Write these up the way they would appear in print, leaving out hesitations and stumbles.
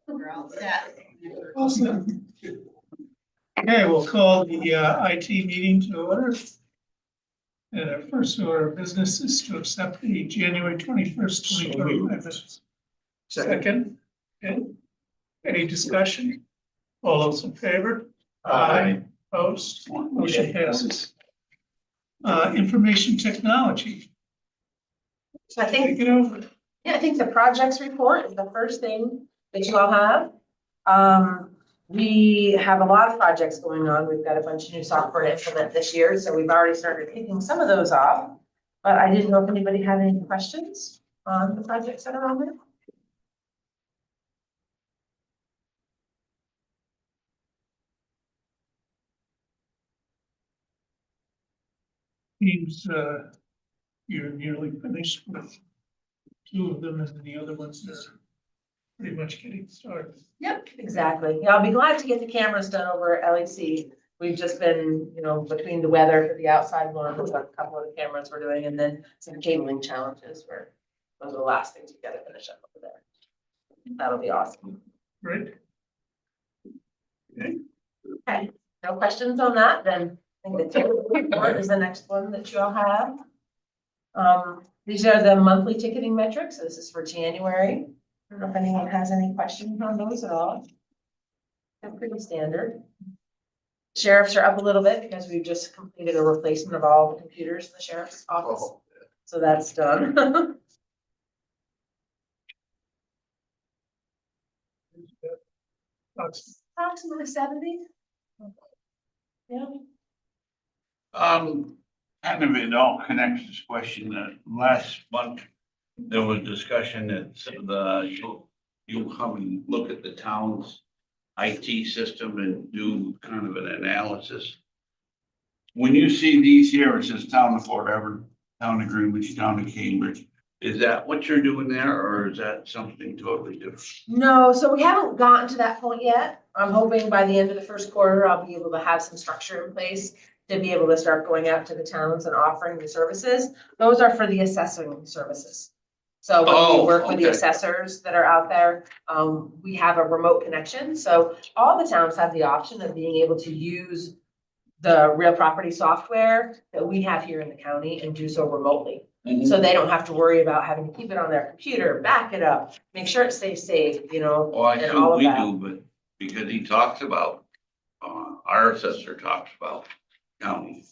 We're all set. Awesome. Okay, we'll call the IT meeting to order. And our first order of business is to accept the January 21st, 2025 minutes. Second, okay. Any discussion? All those in favor? Aye. Opposed? Motion passes. Information technology. So I think, Take it over. yeah, I think the projects report is the first thing that you all have. We have a lot of projects going on. We've got a bunch of new software to implement this year, so we've already started kicking some of those off. But I didn't know if anybody had any questions on the projects that are on there. Seems you're nearly finished with two of them and the other ones are pretty much getting started. Yep, exactly. Yeah, I'll be glad to get the cameras done over at LEC. We've just been, between the weather for the outside ones, a couple of the cameras we're doing, and then some cabling challenges where those are the last things we gotta finish up over there. That'll be awesome. Great. Okay, no questions on that, then I think the ticket report is the next one that you all have. These are the monthly ticketing metrics. This is for January. I don't know if anyone has any questions on those at all. They're pretty standard. Sheriffs are up a little bit because we've just completed a replacement of all the computers in the sheriff's office. So that's done. Approximately 70. Yeah. Kind of it all connects this question that last month, there was discussion that you'll come and look at the town's IT system and do kind of an analysis. When you see these here, it says town of Fort Everett, town of Greenwich, town of Cambridge. Is that what you're doing there or is that something totally different? No, so we haven't gotten to that point yet. I'm hoping by the end of the first quarter, I'll be able to have some structure in place to be able to start going out to the towns and offering the services. Those are for the assessing services. So when we work with the assessors that are out there, we have a remote connection. So all the towns have the option of being able to use the real property software that we have here in the county and do so remotely. So they don't have to worry about having to keep it on their computer, back it up, make sure it stays safe, Well, I and assume all of we that. do, but because he talks about, our assessor talks about county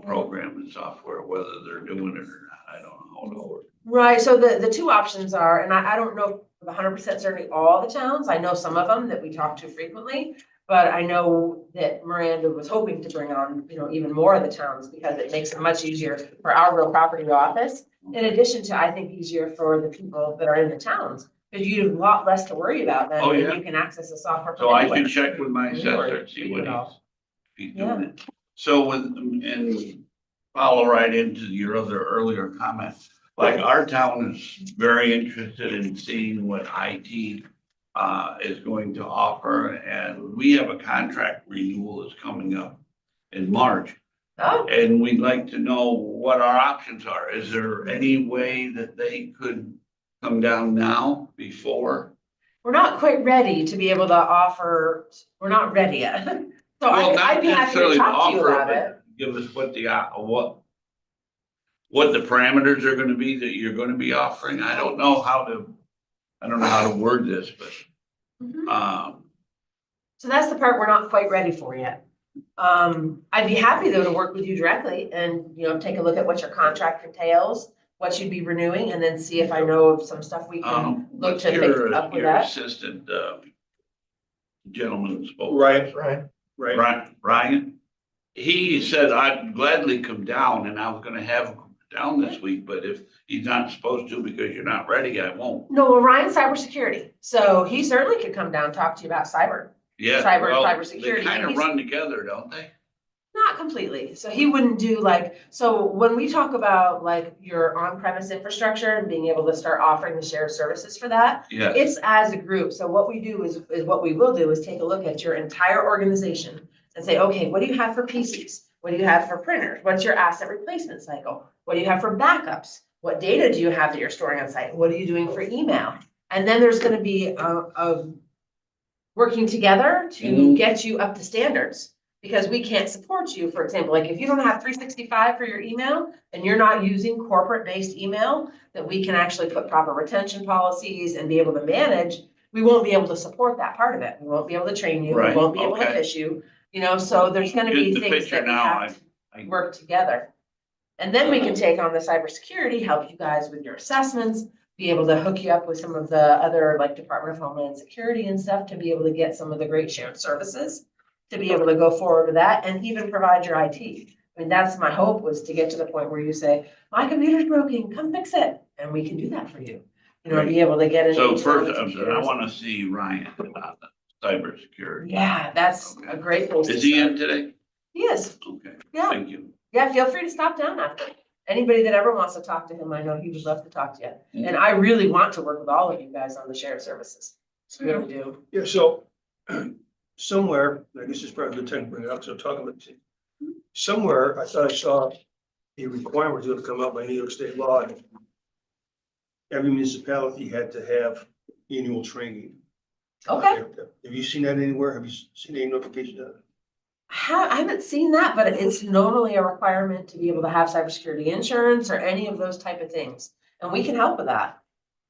program and software, whether they're doing it or not, I don't know how it works. Right, so the two options are, and I don't know 100% certainly all the towns, I know some of them that we talk to frequently. But I know that Miranda was hoping to bring on, even more of the towns because it makes it much easier for our real property office. In addition to, I think, easier for the people that are in the towns, because you have a lot less to worry about then, and you can access the software. So I anywhere. should check with my assessor and see what he's doing it. So and follow right into your other earlier comment. Like our town is very interested in seeing what IT is going to offer, and we have a contract renewal is coming up in March. Oh, And we'd like to know what our options are. Is there any way that they could come down now before? we're not quite ready to be able to offer, we're not ready yet. So Well, I'd not be happy to necessarily talk to you offer, about it. but give us what what the parameters are gonna be that you're gonna be offering. I don't know how to word this, but, Mhm. So that's the part we're not quite ready for yet. I'd be happy though to work with you directly and, take a look at what your contract entails, what you'd be renewing, and then see if I know of some stuff we can look what's to pick up with your that. assistant, gentleman spoke. Right. Ryan, he said I'd gladly come down and I was gonna have him come down this week, but if he's not supposed to because you're not ready, I won't. No, well, Ryan's cybersecurity, so he certainly could come down and talk to you about cyber. Yeah, Cyber well, security. they kind of He's- run together, don't they? Not completely. So he wouldn't do so when we talk about your on-premise infrastructure and being able to start offering the shared services for that, Yeah, it's as a group. So what we do is what we will do is take a look at your entire organization and say, okay, what do you have for PCs? What do you have for printers? What's your asset replacement cycle? What do you have for backups? What data do you have that you're storing on site? What are you doing for email? And then there's gonna be a working together to Mhm. get you up to standards. Because we can't support you, for example, like if you don't have 365 for your email and you're not using corporate-based email, that we can actually put proper retention policies and be able to manage, we won't be able to support that part of it. We won't be able to train you, we Right, won't be able to okay. fish you, so there's gonna Get be the things picture that we now, have I- to work together. And then we can take on the cybersecurity, help you guys with your assessments, be able to hook you up with some of the other like Department of Homeland Security and stuff to be able to get some of the great shared services. To be able to go forward with that and even provide your IT. I mean, that's my hope, was to get to the point where you say, my computer's broken, come fix it, and we can do that for you. Be able to get it. So into first, the I computers. wanna see Ryan about the cybersecurity. Yeah, that's a great place to Is he start. in today? He is, Okay, yeah, thank you. yeah, feel free to stop down after. Anybody that ever wants to talk to him, I know he would love to talk to you. And I really want to work with all of you guys on the shared services. I really do. Yeah, so somewhere, I guess it's probably a good time to bring it up, so talking about this. Somewhere, I thought I saw a requirement was gonna come out by New York State law. And every municipality had to have annual training. Okay. Have you seen that anywhere? Have you seen any notification of that? I haven't seen that, but it's normally a requirement to be able to have cybersecurity insurance or any of those type of things. And we can help with that.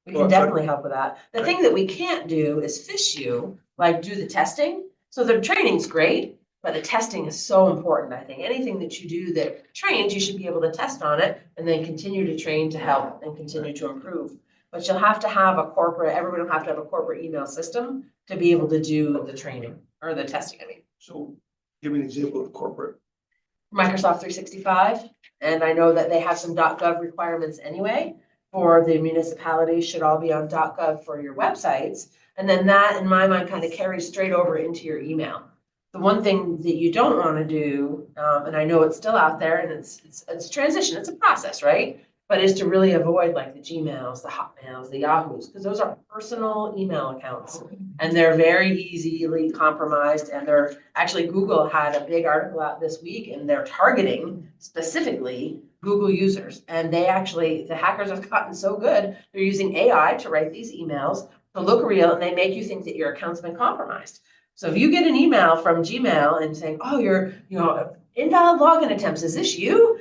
We Well, can it's like- definitely help with that. The thing that we can't do is fish you, like do the testing. So the training's great, but the testing is so important, I think. Anything that you do that trains, you should be able to test on it and then continue to train to help and continue to improve. But you'll have to have everybody will have to have a corporate email system to be able to do the training or the testing, I mean. So give me an example of corporate. Microsoft 365, and I know that they have some .gov requirements anyway for the municipalities, should all be on .gov for your websites. And then that, in my mind, kind of carries straight over into your email. The one thing that you don't want to do, and I know it's still out there and it's transition, it's a process, right? But is to really avoid like the Gmails, the Hotmails, the Yahoos, because those are personal email accounts. And they're very easily compromised, and they're, actually Google had a big article out this week and they're targeting specifically Google users. And the hackers have gotten so good, they're using AI to write these emails to look real, and they make you think that your account's been compromised. So if you get an email from Gmail and saying, oh, you're, invalid login attempts, is this you?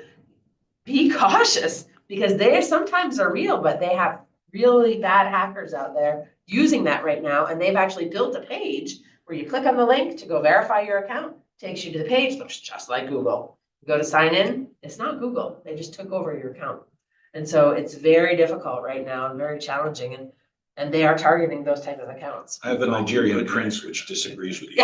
Be cautious, because they sometimes are real, but they have really bad hackers out there using that right now. And they've actually built a page where you click on the link to go verify your account, takes you to the page, looks just like Google. You go to sign in, it's not Google, they just took over your account. And so it's very difficult right now and very challenging, and they are targeting those type of accounts. I have a Nigerian prince which disagrees with you.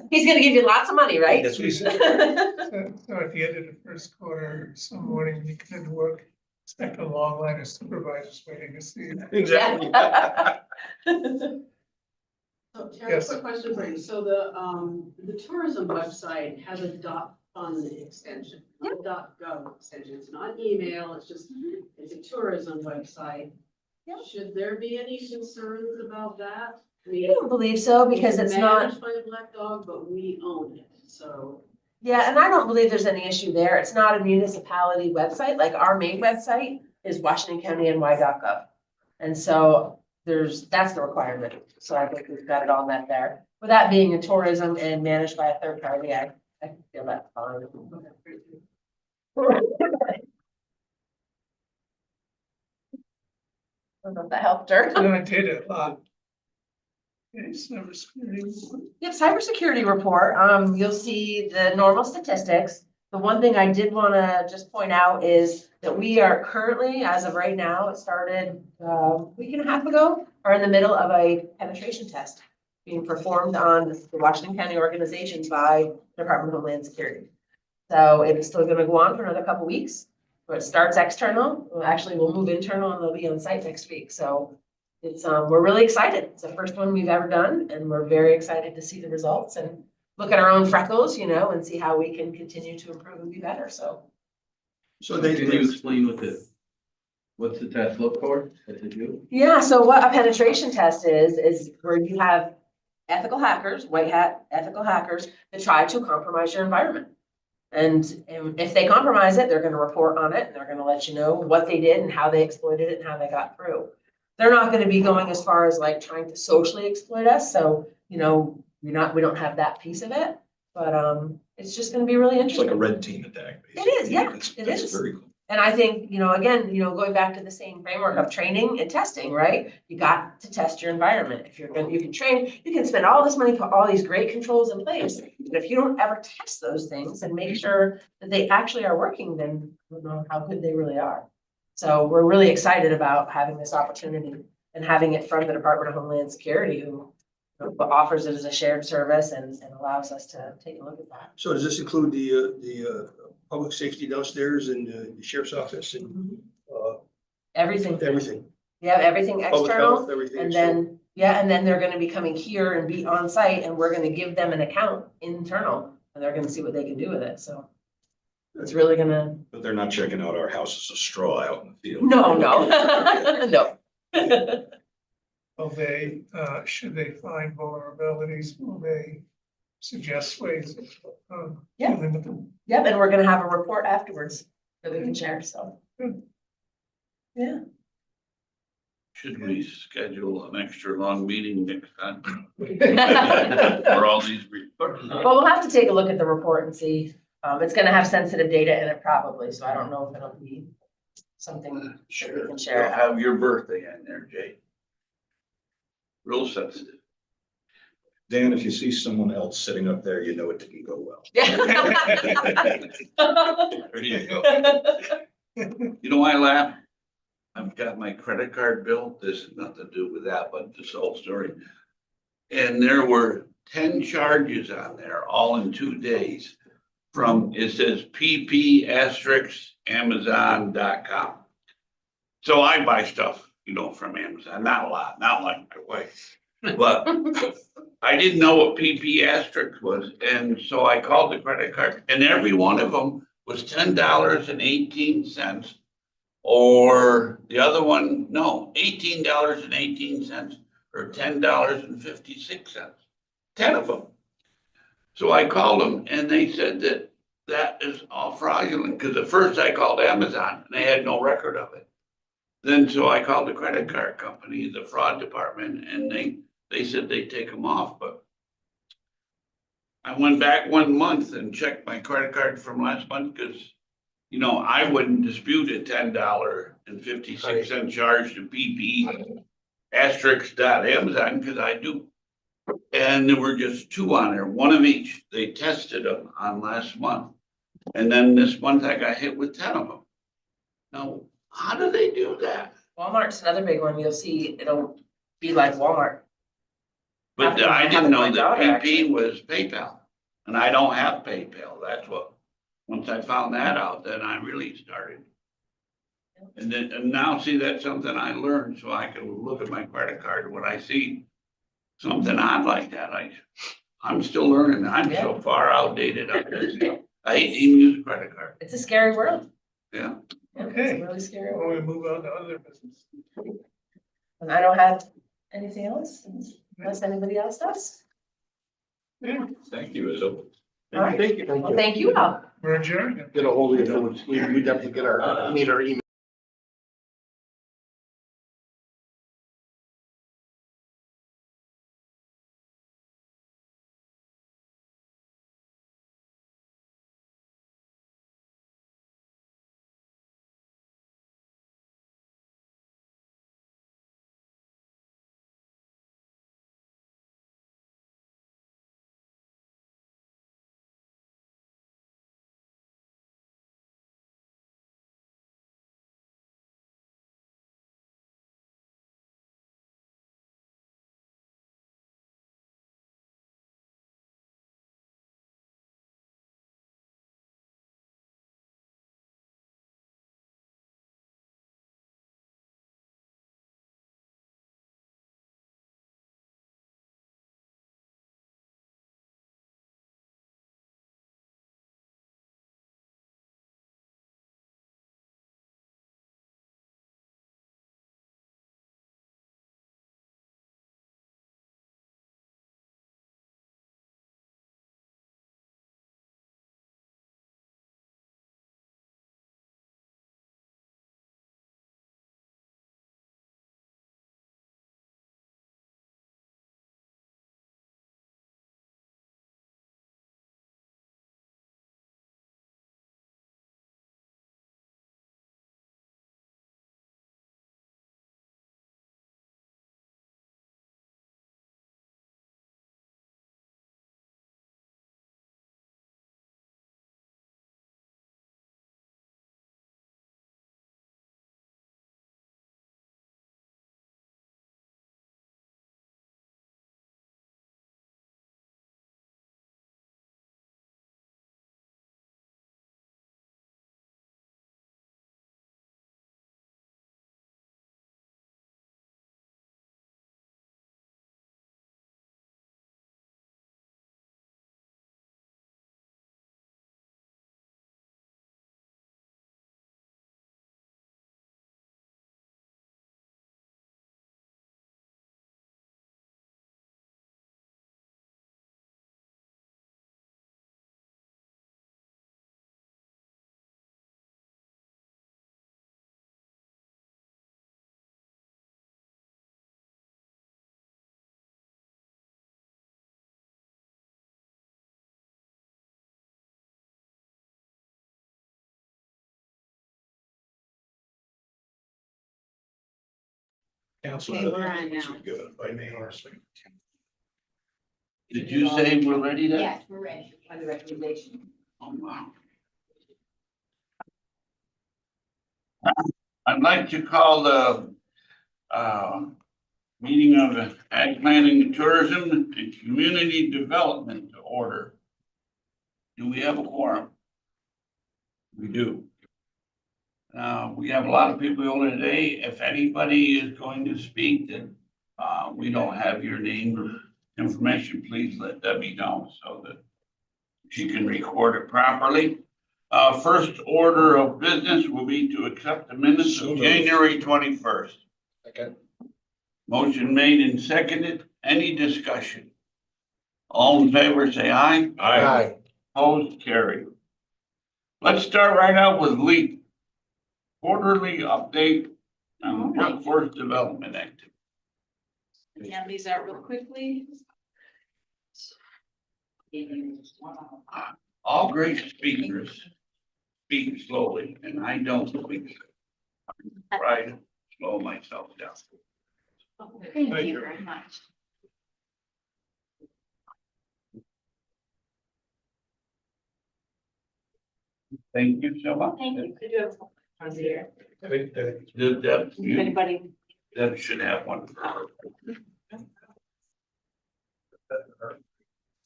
He's gonna give you lots of money, right? That's what he said. So at the end of the first quarter, some morning when you come into work, expect a long line of supervisors waiting to see you. Exactly. So Terry, Yes. quick question for you. So the tourism website has a .fund extension, not a .gov extension. It's not email, it's a tourism website. Yep. Should there be any concerns about that? I don't believe so, because it's not. Managed by Black Dog, but we own it, so. Yeah, and I don't believe there's any issue there. It's not a municipality website. Like our main website is WashingtonCountyNY.gov. And so that's the requirement. So I think we've got it all met there. With that being in tourism and managed by a third party, I feel that's fine. I don't know if that helped her. No, I did a lot. Okay, cybersecurity. Yep, cybersecurity report, you'll see the normal statistics. The one thing I did wanna just point out is that we are currently, as of right now, it started a week and a half ago, are in the middle of a penetration test being performed on the Washington County organizations by Department of Homeland Security. So it's still gonna go on for another couple weeks, but it starts external. We'll move internal, and they'll be on site next week, so it's, we're really excited. It's the first one we've ever done, and we're very excited to see the results and look at our own freckles, and see how we can continue to improve and be better, so. So they, Can you explain what's the test look for, what to do? Yeah, so what a penetration test is where you have ethical hackers, white hat ethical hackers, that try to compromise your environment. And if they compromise it, they're gonna report on it and they're gonna let you know what they did and how they exploited it and how they got through. They're not gonna be going as far as like trying to socially exploit us, so, we don't have that piece of it. But, it's just gonna be really It's like interesting. a red team attack. It is, yeah, That's- it that's is. very cool. And I think, again, going back to the same framework of training and testing, right? You got to test your environment. If you can train, you can spend all this money, put all these great controls in place. But if you don't ever test those things and make sure that they actually are working, then I don't know how good they really are. So we're really excited about having this opportunity and having it from the Department of Homeland Security, who offers it as a shared service and allows us to take a look at that. So does this include the public safety downstairs and the sheriff's office and Everything, everything? we have everything Public external. health, everything. And So- then, yeah, and then they're gonna be coming here and be on site and we're gonna give them an account internal and they're gonna see what they can do with it, so. It's really gonna, But they're not checking out our houses of straw out in the field. no, no. Will they, should they find vulnerabilities, will they suggest ways of, Yeah. dealing with them? Yep, and we're gonna have a report afterwards that we can share, so. Good. Yeah. Should we schedule an extra long meeting next time Well, for all these reports? we'll have to take a look at the report and see. It's gonna have sensitive data in it probably, so I don't know if it'll be something that we can You'll share. have your birthday in there, Jay. Real sensitive. Dan, if you see someone else sitting up there, you know it didn't go well. There you go. You know why I laugh? I've got my credit card bill. This has nothing to do with that, but this whole story. And there were 10 charges on there, all in 2 days. From, it says PP Amazon.com. So I buy stuff, from Amazon, not a lot, not like my wife. But I didn't know what PP asterisk was, and so I called the credit card, and every one of them was $10.18. Or the other one, no, $18.18 or $10.56. 10 of them. So I called them and they said that is all fraudulent, because at first I called Amazon and they had no record of it. Then, so I called the credit card company, the fraud department, and they said they'd take them off, but I went back 1 month and checked my credit card from last month, because I wouldn't dispute a $10.56 charge to PP *Amazon, because I do. And there were just 2 on there, 1 of each. They tested them on last month. And then this month I got hit with 10 of them. Now, how do they do that? Walmart's another big one. You'll see it'll be like Walmart. But Happened- I didn't happened to my know that daughter, PP actually. was PayPal. And I don't have PayPal. That's what, once I found that out, then I really started. And now, see, that's something I learned, so I can look at my credit card when I see something odd like that. I'm still learning. I'm so far outdated on this. I hate to even use a credit card. It's a scary world. Yeah. Yeah, Okay. It's a really scary Why world. don't we move on to other business? And I don't have anything else unless anybody else does. Yeah, Thank you, Izzo. All right. Thank you. Well, thank you all. we're adjourned. Get a hold of you. We definitely get need our email. Council. Okay, we're on now. By May or something. Did you say we're ready then? Yes, we're ready on the recommendation. Oh, wow. I'd like to call the meeting of the Ag Planning and Tourism and Community Development to order. Do we have a quorum? We do. We have a lot of people on today. If anybody is going to speak, then we don't have your name or information, please let Debbie know so that she can record it properly. First order of business will be to accept the minutes So of moved. January 21st. Second. Motion made and seconded. Any discussion? All in favor, say aye. Aye. Opposed, carried. Let's start right out with LEAP. Quarterly update on workforce development activity. Hand these out real quickly. All great speakers speak slowly, and I don't speak. I try to slow myself down. Thank you very much. Thank you so much. Thank you. I do have ones here. Deb, If anybody, Deb should have one.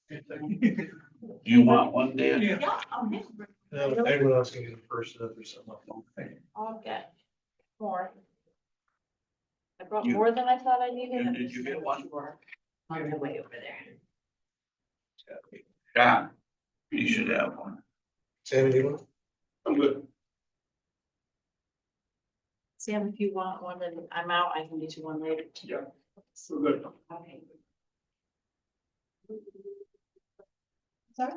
Do you want one, Dan? yeah, I'll have, Everyone else can get the first or something. I'll get more. I brought You- more than I thought I needed. I'm Did just you get not one? sure. On the way over there. Yeah, you should have one. Sam, anyone? I'm good. Sam, if you want one and I'm out, I can get you one later. Yeah. We're good. Okay. Sorry?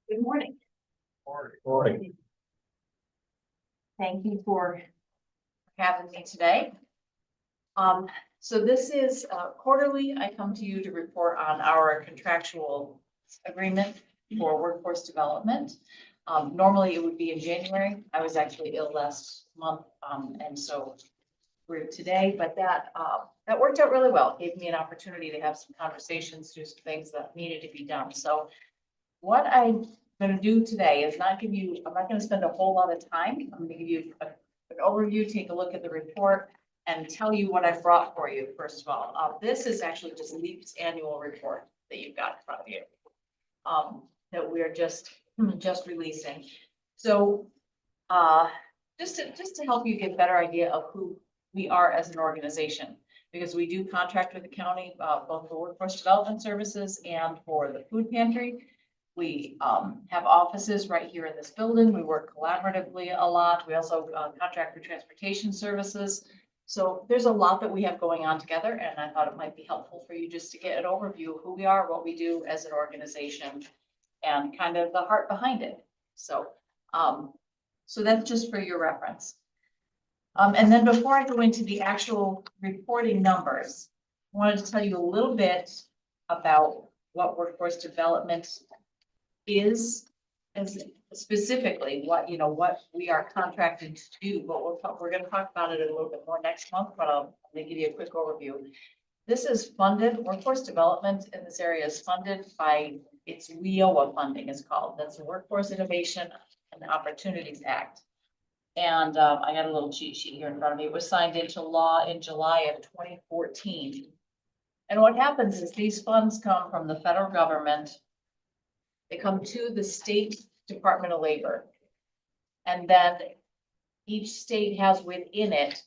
Good morning. Morning. Thank you for having me today. So this is quarterly, I come to you to report on our contractual agreement for workforce development. Normally it would be in January. I was actually ill last month, and so we're today, but that worked out really well. Gave me an opportunity to have some conversations, do some things that needed to be done. So what I'm gonna do today is not give you, I'm not gonna spend a whole lot of time. I'm gonna give you an overview, take a look at the report and tell you what I've brought for you, first of all. This is actually just LEAP's annual report that you've got in front of you. That we're just releasing. So, just to help you get a better idea of who we are as an organization, because we do contract with the county, both for workforce development services and for the food pantry. We have offices right here in this building. We work collaboratively a lot. We also contract for transportation services. So there's a lot that we have going on together, and I thought it might be helpful for you just to get an overview of who we are, what we do as an organization, and kind of the heart behind it. So, so that's just for your reference. And then before I go into the actual reporting numbers, I wanted to tell you a little bit about what workforce development is, and specifically what we are contracted to do, but we're gonna talk about it a little bit more next month, but I'm gonna give you a quick overview. This is funded, workforce development in this area is funded by, it's WIOA funding is called, that's the Workforce Innovation and Opportunities Act. And I got a little cheat sheet here in front of me. It was signed into law in July of 2014. And what happens is these funds come from the federal government. They come to the state Department of Labor. And then each state has within it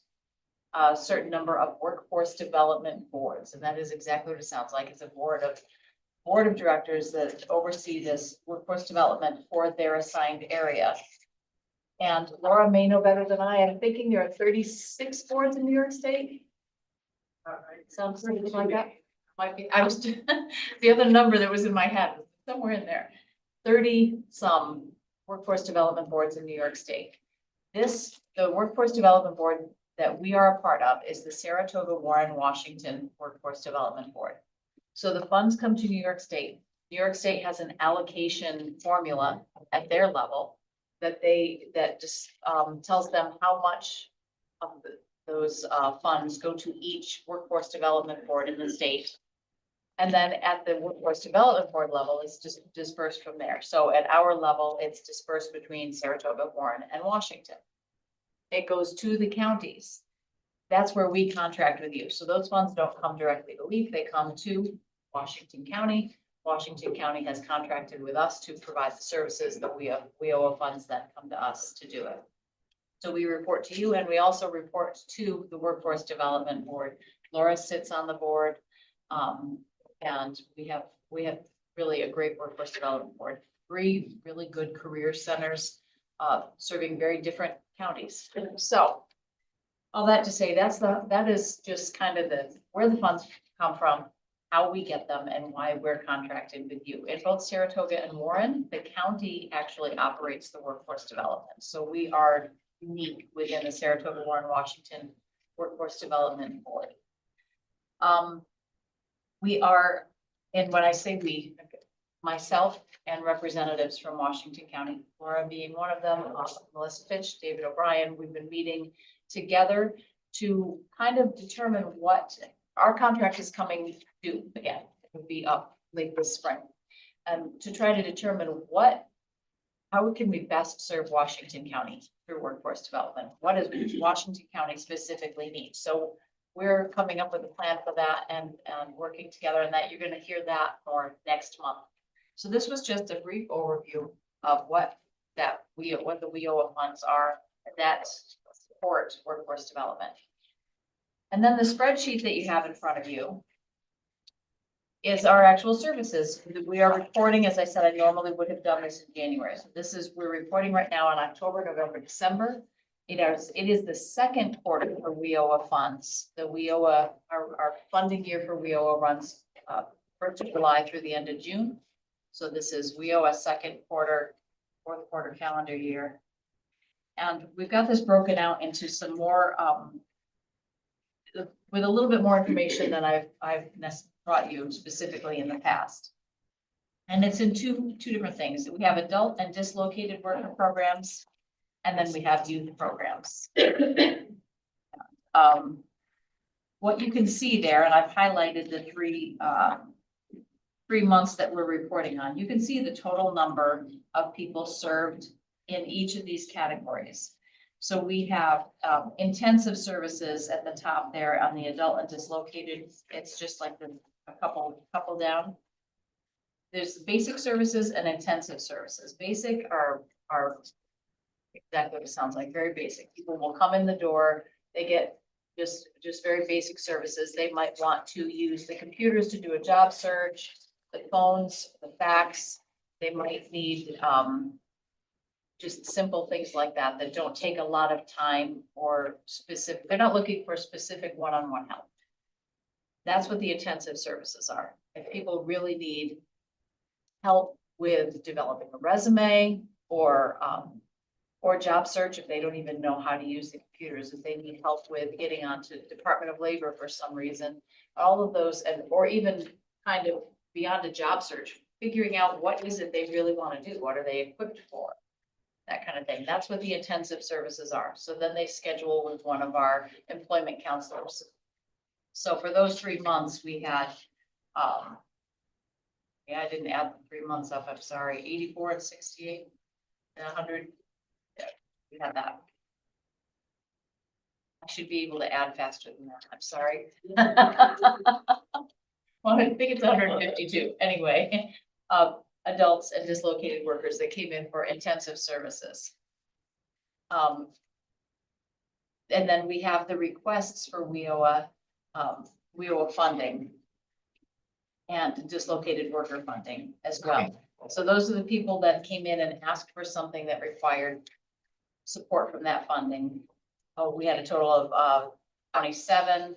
a certain number of workforce development boards. And that is exactly what it sounds like. It's a board of directors that oversee this workforce development for their assigned area. And Laura may know better than I. I'm thinking there are 36 boards in New York State. Sounds something like that. Might be, I was, the other number that was in my head, somewhere in there. 30 some workforce development boards in New York State. The workforce development board that we are a part of is the Saratoga Warren Washington Workforce Development Board. So the funds come to New York State. New York State has an allocation formula at their level that just, tells them how much of those, funds go to each workforce development board in the state. And then at the workforce development board level, it's just dispersed from there. So at our level, it's dispersed between Saratoga, Warren, and Washington. It goes to the counties. That's where we contract with you. So those funds don't come directly to LEAF, they come to Washington County. Washington County has contracted with us to provide the services that WIOA funds that come to us to do it. So we report to you, and we also report to the Workforce Development Board. Laura sits on the board. And we have really a great Workforce Development Board, 3 really good career centers, serving very different counties. So all that to say, that is just kind of where the funds come from, how we get them, and why we're contracted with you. In both Saratoga and Warren, the county actually operates the workforce development. So we are unique within the Saratoga, Warren, Washington Workforce Development Board. We are, and when I say we, myself and representatives from Washington County, Laura being one of them, Melissa Fitch, David O'Brien, we've been meeting together to kind of determine what our contract is coming due again. It would be up late this spring. And to try to determine how can we best serve Washington County through workforce development? What does Washington County specifically need? So we're coming up with a plan for that and working together on that. You're going to hear that more next month. So this was just a brief overview of what the WIOA funds are that support workforce development. And then the spreadsheet that you have in front of you is our actual services. We are reporting, as I said, I normally would have done this in January. So we're reporting right now on October, November, December. It is the second quarter for WIOA funds. The WIOA, our funding year for WIOA runs 1st of July through the end of June. So this is WIOA second quarter, 4th quarter calendar year. And we've got this broken out into some more, with a little bit more information than I've brought you specifically in the past. And it's in two different things. We have adult and dislocated worker programs. And then we have youth programs. What you can see there, and I've highlighted the 3 months that we're reporting on. You can see the total number of people served in each of these categories. So we have intensive services at the top there on the adult and dislocated. It's just like a couple down. There's basic services and intensive services. Basic are exactly what it sounds like, very basic. People will come in the door, they get just very basic services. They might want to use the computers to do a job search, the phones, the fax. They might need just simple things like that don't take a lot of time or specific. They're not looking for specific one-on-one help. That's what the intensive services are. If people really need help with developing a resume or job search, if they don't even know how to use the computers, if they need help with getting onto Department of Labor for some reason, all of those, or even kind of beyond a job search, figuring out what is it they really want to do? What are they equipped for? That kind of thing. That's what the intensive services are. So then they schedule with one of our employment counselors. So for those 3 months, we had, I didn't add the 3 months up, I'm sorry, 84 and 68 and 100. Yeah, we had that. I should be able to add faster than that. I'm sorry. Well, I think it's 152 anyway. Adults and dislocated workers that came in for intensive services. And then we have the requests for WIOA funding and dislocated worker funding as well. So those are the people that came in and asked for something that required support from that funding. We had a total of 27,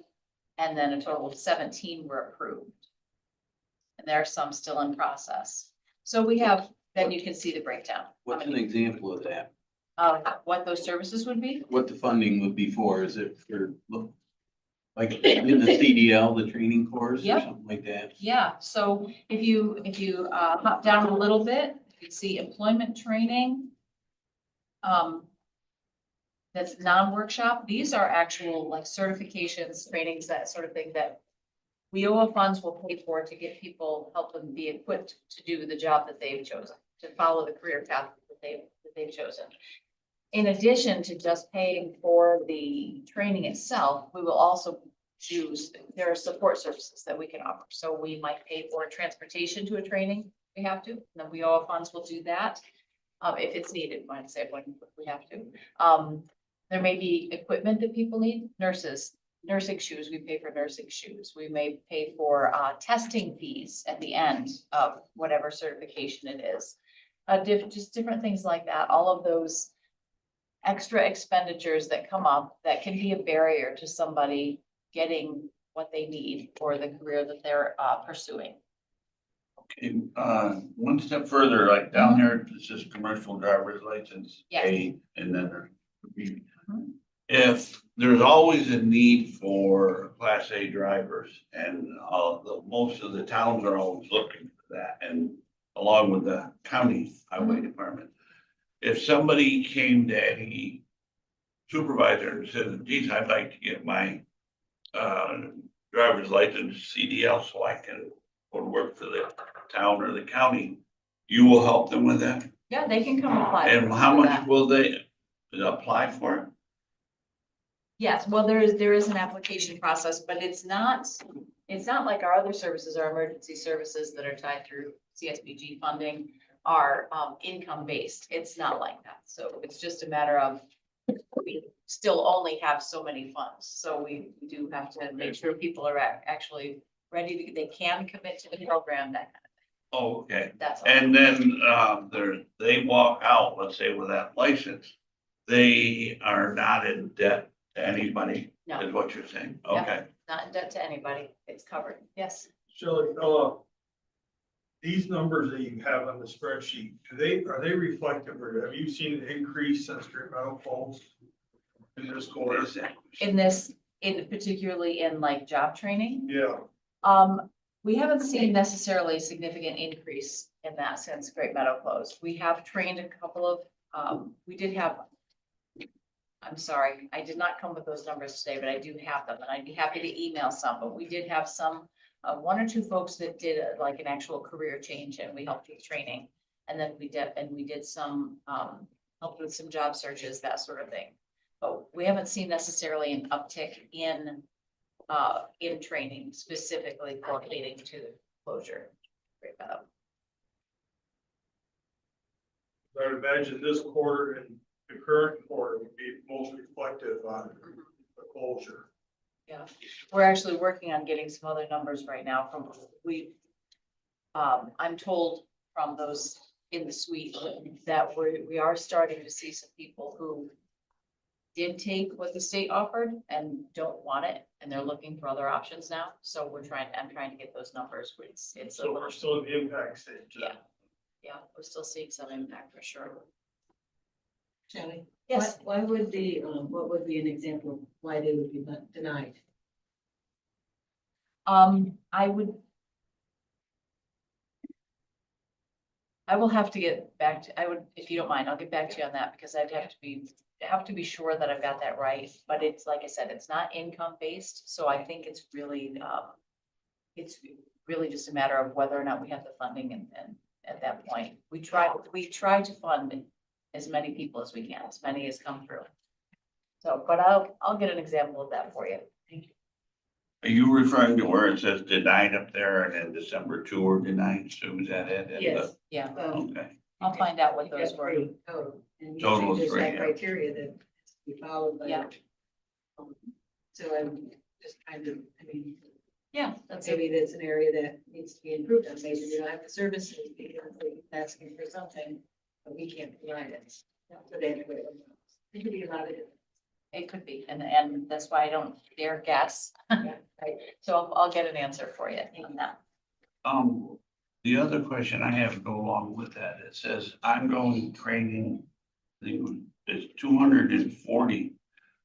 and then a total of 17 were approved. And there are some still in process. So we have, then you can see the breakdown. What's an example of that? What those services would be? What the funding would be for? Is it for Like in the CDL, the training course or Yep. something like that. Yeah, so if you hop down a little bit, you can see employment training. That's non-workshop. These are actual like certifications, trainings, that sort of thing that WIOA funds will pay for to get people, help them be equipped to do the job that they've chosen, to follow the career path that they've chosen. In addition to just paying for the training itself, we will also use, there are support services that we can offer. So we might pay for transportation to a training, we have to, the WIOA funds will do that. If it's needed, might say when we have to. There may be equipment that people need, nursing shoes, we pay for nursing shoes. We may pay for testing fees at the end of whatever certification it is. Just different things like that, all of those extra expenditures that come up that can be a barrier to somebody getting what they need for the career that they're pursuing. Okay, one step further, like down here, it says commercial driver's license. Yes. A, and then there. Mhm. If there's always a need for Class A drivers and most of the towns are always looking for that and along with the county highway department. If somebody came to any supervisor and said, geez, I'd like to get my driver's license CDL so I can go to work for the town or the county, you will help them with that? Yeah, they can come apply. And how for much that. will they apply for it? Yes, well, there is an application process, but it's not like our other services, our emergency services that are tied through CSBG funding are income based. It's not like that. So it's just a matter of we still only have so many funds. So we do have to make sure people are actually ready to, they can commit to the program, that kind of thing. Oh, okay. That's all. And then they walk out, let's say with that license, they are not in debt to anybody, No. is what you're saying? Yeah. Okay. Not in debt to anybody. It's covered. Yes. So, these numbers that you have on the spreadsheet, are they reflective, or have you seen an increase since Great Meadow Falls in this quarter? In particularly in like job training. Yeah, We haven't seen necessarily a significant increase in that since Great Meadow closed. We have trained a couple of, we did have, I'm sorry, I did not come with those numbers today, but I do have them and I'd be happy to email some, but we did have some, one or two folks that did like an actual career change and we helped with training. And then we did some, helped with some job searches, that sort of thing. But we haven't seen necessarily an uptick in training specifically correlating to the closure. Great Meadow. I would imagine this quarter and the current quarter would be most reflective on the closure. Yeah, we're actually working on getting some other numbers right now from, I'm told from those in the suite that we are starting to see some people who did take what the state offered and don't want it, and they're looking for other options now. So I'm trying to get those numbers. It's a So little, we're still in the impact stage. yeah, yeah, we're still seeing some impact for sure. Shelley? Yes, Why would what would be an example of why they would be denied? I will have to get back to, if you don't mind, I'll get back to you on that because I'd have to be sure that I've got that right. But it's, like I said, it's not income based. So I think it's really just a matter of whether or not we have the funding and at that point, we try to fund as many people as we can, as many as come through. So, but I'll get an example of that for you. Thank you. Are you referring to where it says denied up there and then December 2 or denied? So is that it? Yes. Yeah, Okay. I'll find out what those were. And Total usually is there's three, that yeah. criteria that has to be followed by. Yeah. So I'm just trying to, Yeah, that's it. maybe that's an area that needs to be improved on, maybe we don't have the services, because they're asking for something, but we can't provide it. So they have to wait. It could be a lot of it. It could be, and that's why I don't dare guess. Right, so I'll get an answer for you on that. The other question I have to go along with that, it says ongoing training, I think it's 240.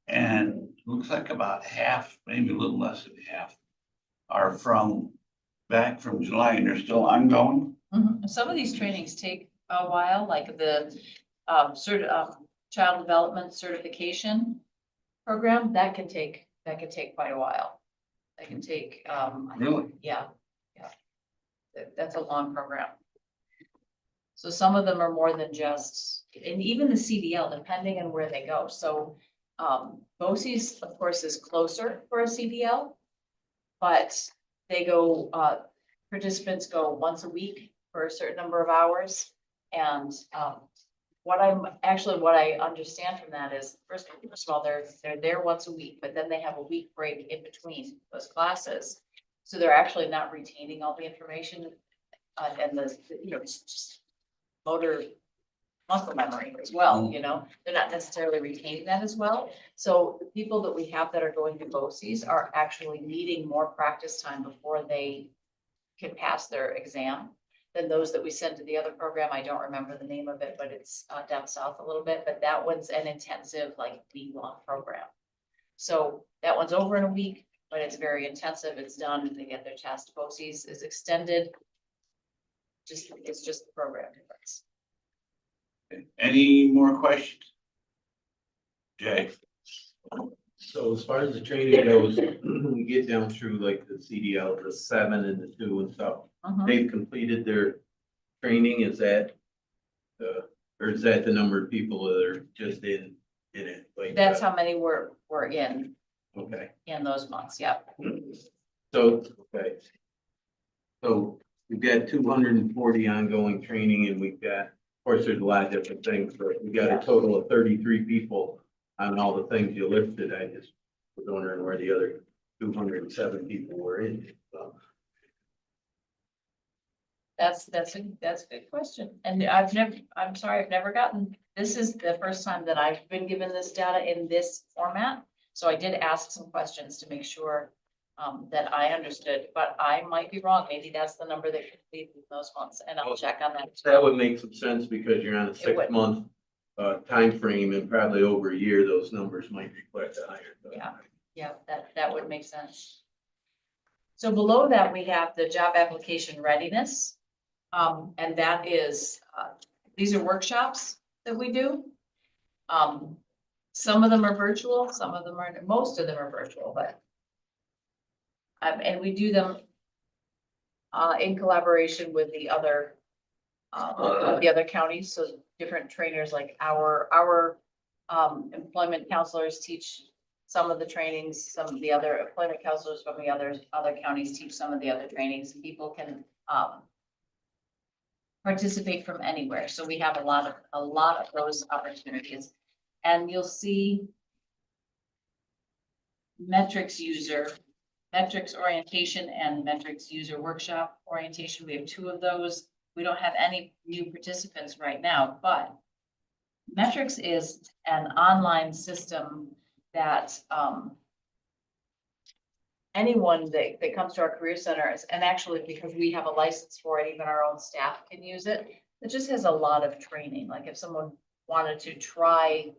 And looks like about half, maybe a little less than half, are back from July and they're still ongoing. Some of these trainings take a while, like the child development certification program, that can take quite a while. That can take, Really? yeah. That's a long program. So some of them are more than just, and even the CDL, depending on where they go. So BOCES, of course, is closer for a CDL, but they go, participants go once a week for a certain number of hours. And what I understand from that is, first of all, they're there once a week, but then they have a week break in between those classes. So they're actually not retaining all the information, and it's just motor muscle memory as well, they're not necessarily retaining that as well. So the people that we have that are going to BOCES are actually needing more practice time before they can pass their exam than those that we send to the other program. I don't remember the name of it, but it's down south a little bit, but that one's an intensive, like week-long program. So that one's over in a week, but it's very intensive. It's done, they get their test. BOCES is extended. It's just the program difference. Any more questions? Jay? So as far as the training goes, we get down through like the CDL, the 7 and the 2 and stuff. They've completed their training, is that or is that the number of people that are just in it? Like, That's how many were in okay. those months, yep. So, okay. So we've got 240 ongoing training and we've got, of course, there's a lot of different things, but we got a total of 33 people on all the things you listed. I just was wondering where the other 207 people were in. So. That's a good question. And I'm sorry, I've never gotten, this is the first time that I've been given this data in this format. So I did ask some questions to make sure that I understood, but I might be wrong. Maybe that's the number that completed those months, and I'll check on that. That would make some sense because you're on a It would. 6-month time frame, and probably over a year, those numbers might reflect higher. But- Yeah, that would make sense. So below that, we have the job application readiness. And that is, these are workshops that we do. Some of them are virtual, most of them are virtual, but and we do them in collaboration with the other counties. So different trainers, like our employment counselors teach some of the trainings, some of the other employment counselors from the other counties teach some of the other trainings. People can participate from anywhere. So we have a lot of those opportunities. And you'll see metrics orientation and metrics user workshop orientation. We have 2 of those. We don't have any new participants right now, but metrics is an online system that anyone that comes to our career center, and actually because we have a license for it, even our own staff can use it. It just has a lot of training. Like if someone wanted to try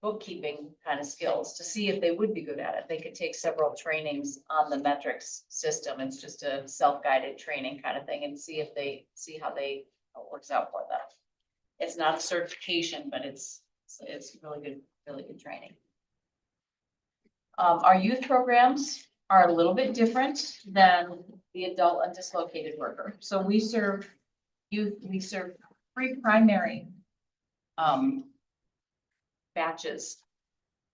bookkeeping kind of skills to see if they would be good at it, they could take several trainings on the metrics system. It's just a self-guided training kind of thing and see how it works out for them. It's not a certification, but it's really good training. Our youth programs are a little bit different than the adult and dislocated worker. So we serve youth, we serve 3 primary batches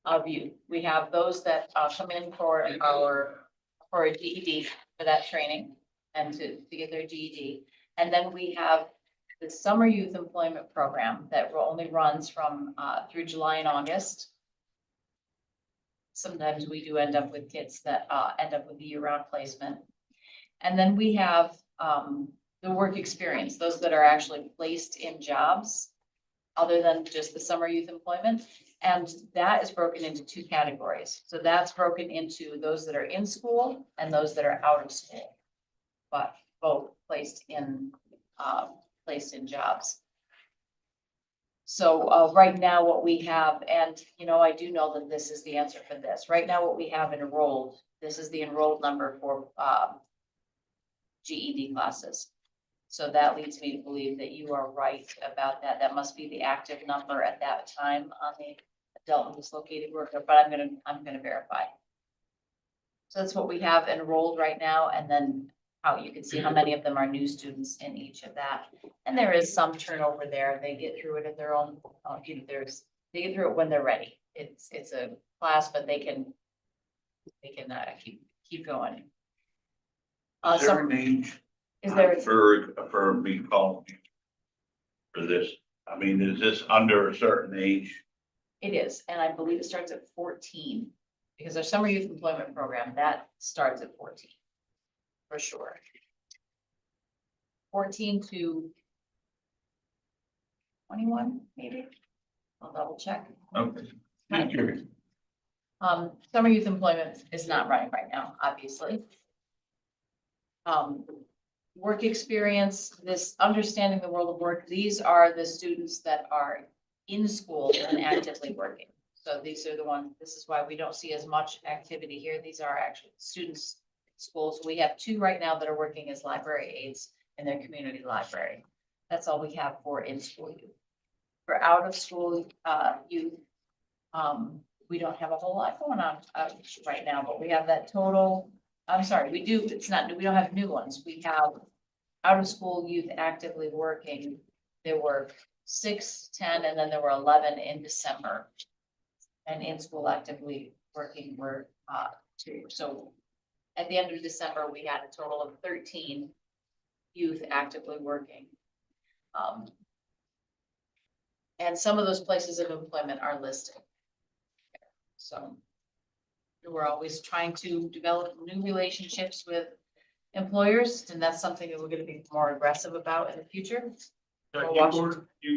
of youth. We have those that come in for a GED for that training and to get their GED. And then we have the summer youth employment program that only runs from through July and August. Sometimes we do end up with kids that end up with the year-round placement. And then we have the work experience, those that are actually placed in jobs other than just the summer youth employment. And that is broken into 2 categories. So that's broken into those that are in school and those that are out of school, but both placed in jobs. So, right now, what we have, and, you know, I do know that this is the answer for this. Right now, what we have enrolled, this is the enrolled number for, GED classes. So that leads me to believe that you are right about that. That must be the active number at that time on the adult and dislocated worker, but I'm gonna verify. So that's what we have enrolled right now, and then how you can see how many of them are new students in each of that. And there is some turnover there. They get through it at their own, they get through it when they're ready. It's a class, but they can keep going. Is there Some, an age is there, for me calling you for this? I mean, is this under a certain age? it is, and I believe it starts at 14, because our summer youth employment program, that starts at 14. For sure. 14 to 21, maybe? I'll double check. Okay. Just curious. Summer youth employment is not running right now, obviously. Work experience, this understanding the world of work, these are the students that are in school and actively working. So these are the ones, this is why we don't see as much activity here. These are actually students in schools. We have 2 right now that are working as library aides in their community library. That's all we have for in-school youth. For out-of-school youth, we don't have a whole lot going on right now, but we have that total. I'm sorry, we do, it's not, we don't have new ones. We have out-of-school youth actively working. There were 6, 10, and then there were 11 in December. And in school actively working were 2. So at the end of December, we had a total of 13 youth actively working. And some of those places of employment are listed. So we're always trying to develop new relationships with employers, and that's something that we're gonna be more aggressive about in the future. You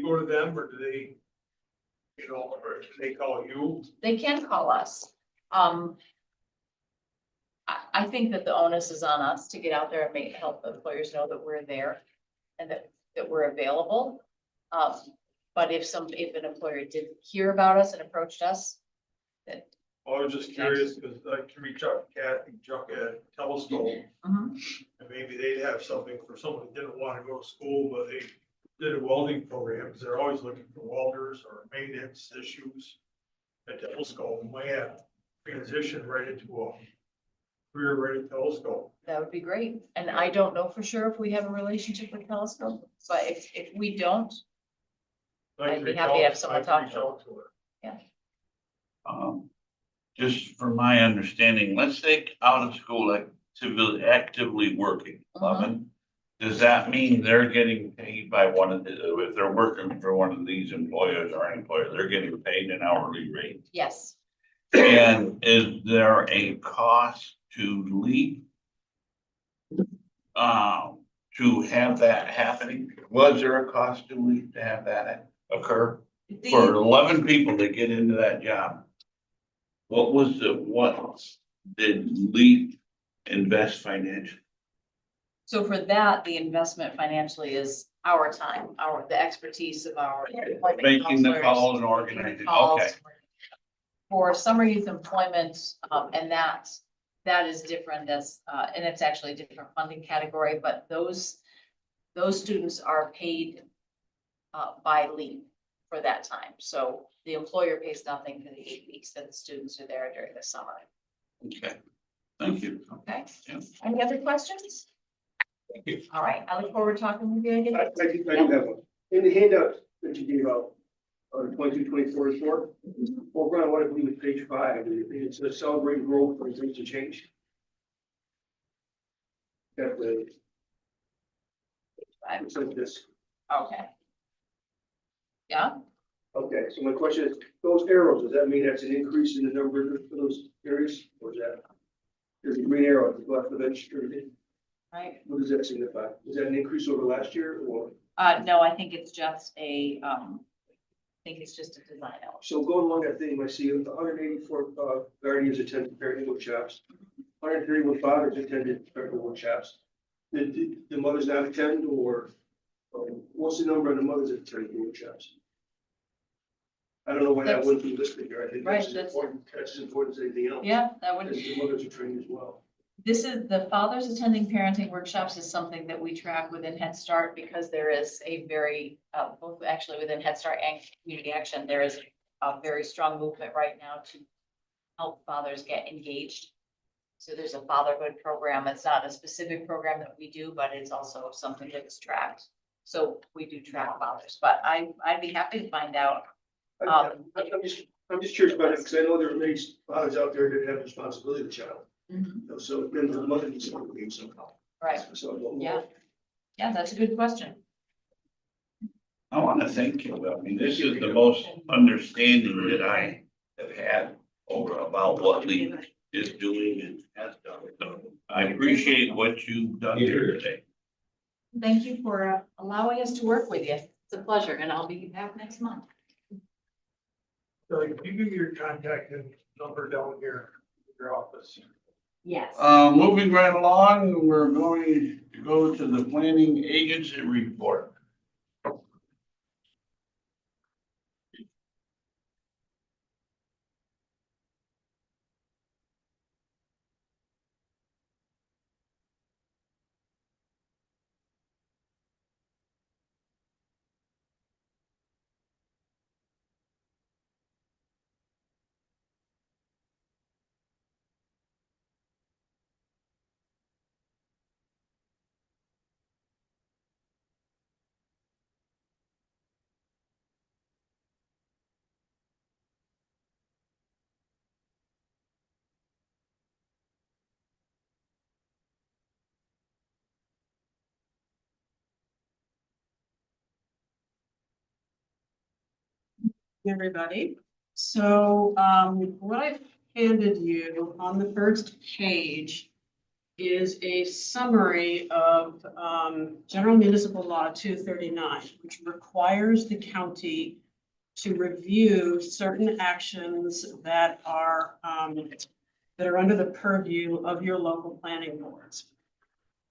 go to them, or do they, you know, or do they call you? They can call us. I think that the onus is on us to get out there and help employers know that we're there and that we're available. But if an employer did hear about us and approached us, that. I was just curious, because I can reach out to Kathy Chuck at Telescope, and maybe they'd have something for someone who didn't want to go to school, but they did a welding program, because they're always looking for welders or maintenance issues at Telescope, and we have transitioned right into a career right at Telescope. That would be great. And I don't know for sure if we have a relationship with Telescope, but if we don't, I'd be happy to have someone talk to her. Just from my understanding, let's take out of school actively working, 11. Does that mean they're getting paid by one of the, if they're working for one of these employers or any employer, they're getting paid an hourly rate? Yes. And is there a cost to leave? To have that happening? Was there a cost to leave to have that occur? For 11 people to get into that job? What did LEAP invest financially? So for that, the investment financially is our time, the expertise of our. employment Making the counselors, calls and making the organizing, calls. okay. For summer youth employment, and that is different, and it's actually a different funding category, but those students are paid by LEAP for that time. So the employer pays nothing for the 8 weeks that the students are there during the summer. Okay, thank you. Okay, Yeah. any other questions? Thank you. All right, I look forward to talking with you again. I do have one. In the handout that you gave out, 22-24 report, over on what I believe is page 5, it's a celebrate growth and things to change. That the, it's like this. Okay. Yeah, Okay, so my question is, those arrows, does that mean that's an increase in the number of those areas, or is that? There's a green arrow at the left of that security. right. What does that signify? Is that an increase over last year, or? No, I think it's just a design element. So going along that theme, I see 184 guardians attended parenting workshops, 131 fathers attended parenting workshops. Did the mothers not attend, or what's the number of the mothers that attended the workshops? I don't know why that wouldn't be listed here. I think Right, that's as that's- important, that's as important as anything else. Yeah, that would. As the mothers are trained as well. This is, the fathers attending parenting workshops is something that we track within Head Start because there is a very, both actually within Head Start and Community Action, there is a very strong movement right now to help fathers get engaged. So there's a fatherhood program. It's not a specific program that we do, but it's also something that is tracked. So we do track fathers, but I'd be happy to find out. I'm just curious about it, because I know there are many fathers out there that have responsibility of the child. So then the mother needs to leave somehow. Right, So I don't know. yeah. Yeah, that's a good question. I want to thank you. I mean, this is the most understanding that I have had over about what Lee is doing and has done. So I appreciate what you've done here today. Thank you for allowing us to work with you. It's a pleasure, and I'll be back next month. So you give your contact number down here in your office. Yes. Moving right along, we're going to go to the planning agency report. Everybody. So, what I've handed you on the first page is a summary of, General Municipal Law 239, which requires the county to review certain actions that are under the purview of your local planning boards.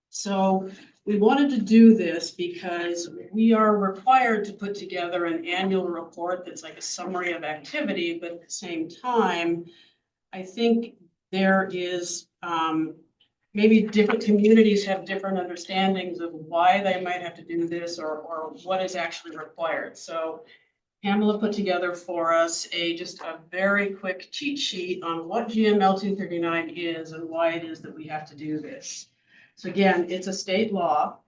So we wanted to do this because we are required to put together an annual report that's like a summary of activity, but at the same time, I think there is, maybe different communities have different understandings of why they might have to do this or what is actually required. So Pamela put together for us just a very quick cheat sheet on what GML 239 is and why it is that we have to do this. So again, it's a state law.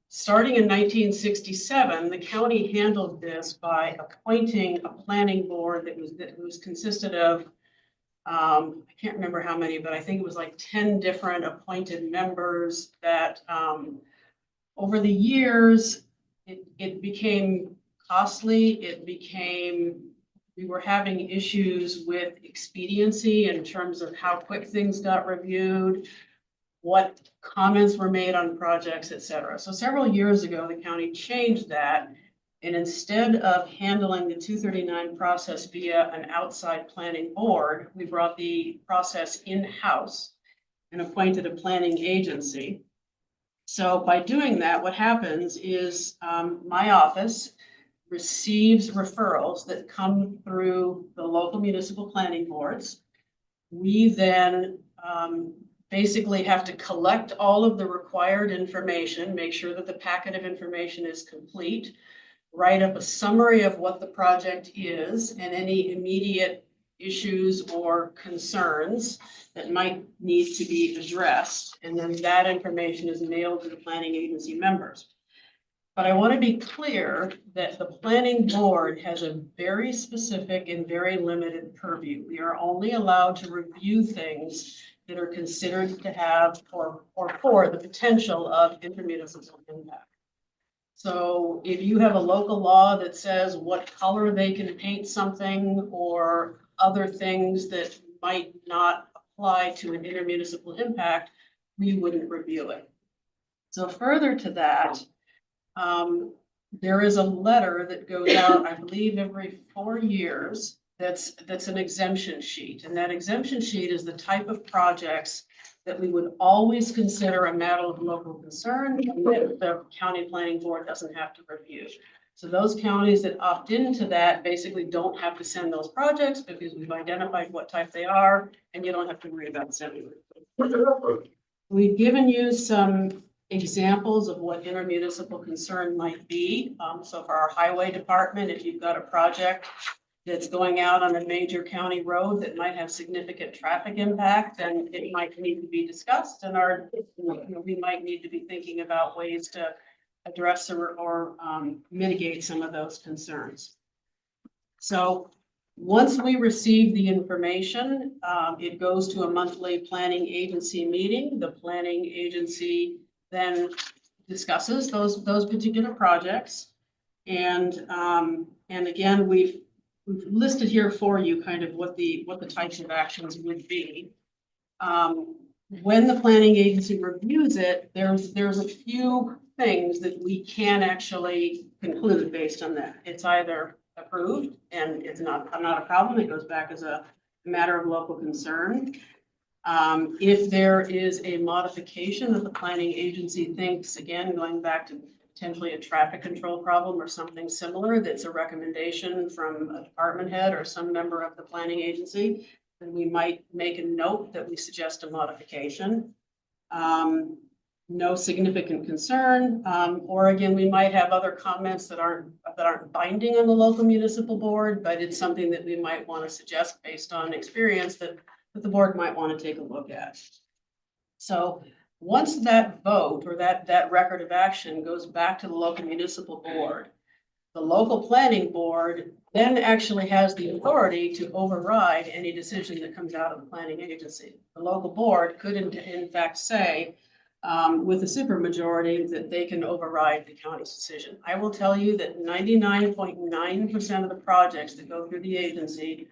Starting in 1967, the county handled this by appointing a planning board that was consisted of, I can't remember how many, but I think it was like 10 different appointed members that over the years, it became costly. We were having issues with expediency in terms of how quick things got reviewed, what comments were made on projects, et cetera. So several years ago, the county changed that. And instead of handling the 239 process via an outside planning board, we brought the process in-house and appointed a planning agency. So by doing that, what happens is my office receives referrals that come through the local municipal planning boards. We then basically have to collect all of the required information, make sure that the packet of information is complete, write up a summary of what the project is and any immediate issues or concerns that might need to be addressed. And then that information is mailed to the planning agency members. But I want to be clear that the planning board has a very specific and very limited purview. We are only allowed to review things that are considered to have or for the potential of intermunicipal impact. So if you have a local law that says what color they can paint something or other things that might not apply to an intermunicipal impact, we wouldn't review it. So further to that, there is a letter that goes out, I believe, every 4 years. That's an exemption sheet. And that exemption sheet is the type of projects that we would always consider a matter of local concern and that the county planning board doesn't have to review. So those counties that opt into that basically don't have to send those projects because we've identified what type they are and you don't have to worry about sending them. We've given you some examples of what intermunicipal concern might be. So for our highway department, if you've got a project that's going out on a major county road that might have significant traffic impact, then it might need to be discussed and we might need to be thinking about ways to address or mitigate some of those concerns. So once we receive the information, it goes to a monthly planning agency meeting. The planning agency then discusses those particular projects. And again, we've listed here for you kind of what the types of actions would be. When the planning agency reviews it, there's a few things that we can actually conclude based on that. It's either approved and it's not a problem, it goes back as a matter of local concern. If there is a modification that the planning agency thinks, again, going back to potentially a traffic control problem or something similar, that's a recommendation from a department head or some member of the planning agency, then we might make a note that we suggest a modification. No significant concern, or again, we might have other comments that aren't binding on the local municipal board, but it's something that we might want to suggest based on experience that the board might want to take a look at. So once that vote or that record of action goes back to the local municipal board, the local planning board then actually has the authority to override any decision that comes out of the planning agency. The local board could in fact say, with a supermajority, that they can override the county's decision. I will tell you that 99.9% of the projects that go through the agency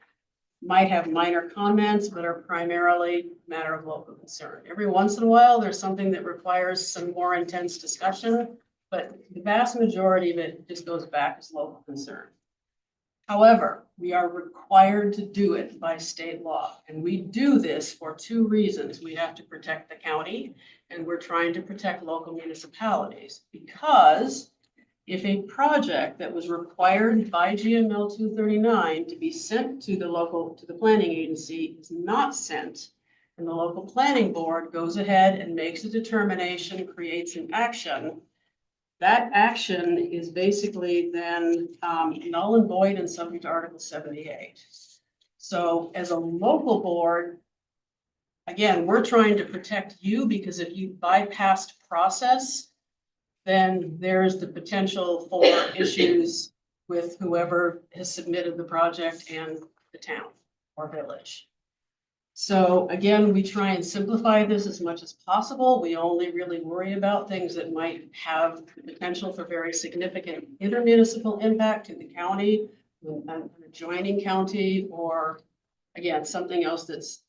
might have minor comments, but are primarily a matter of local concern. Every once in a while, there's something that requires some more intense discussion, but the vast majority of it just goes back as local concern. However, we are required to do it by state law, and we do this for two reasons. We have to protect the county, and we're trying to protect local municipalities, because if a project that was required by GML 239 to be sent to the planning agency is not sent, and the local planning board goes ahead and makes a determination, creates an action, that action is basically then null and void and subject to Article 78. So as a local board, again, we're trying to protect you, because if you bypassed process, then there's the potential for issues with whoever has submitted the project and the town or village. So again, we try and simplify this as much as possible. We only really worry about things that might have the potential for very significant intermunicipal impact to the county, an adjoining county, or again, something else that's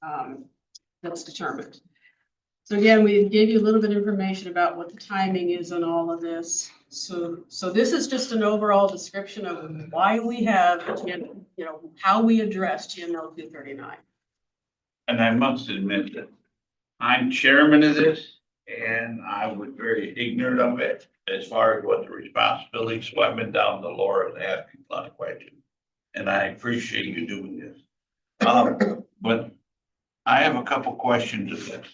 determined. So again, we gave you a little bit of information about what the timing is on all of this. So this is just an overall description of why we have, how we address GML 239. And I must admit that I'm chairman of this, and I was very ignorant of it as far as what the responsibility. So I've been down to Laura and asking a lot of questions, and I appreciate you doing this. But I have a couple questions of this.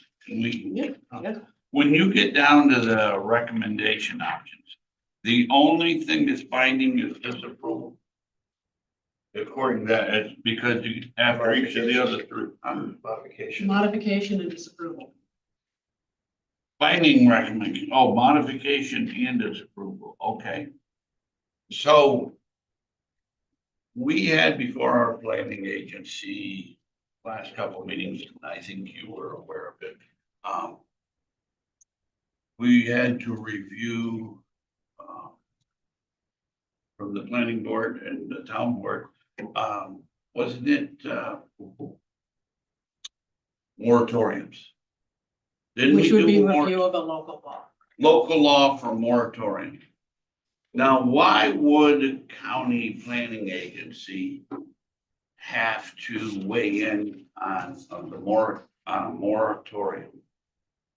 When you get down to the recommendation options, the only thing that's binding is disapproval. According to that, it's because after each of the other three, Modification and disapproval. binding recommendation, modification and disapproval, okay. So we had before our planning agency last couple of meetings, and I think you were aware of it. We had to review from the planning board and the town board, wasn't it moratoriums? Didn't we Which would be do review of a local law. local law for moratorium? Now, why would a county planning agency have to weigh in on a moratorium?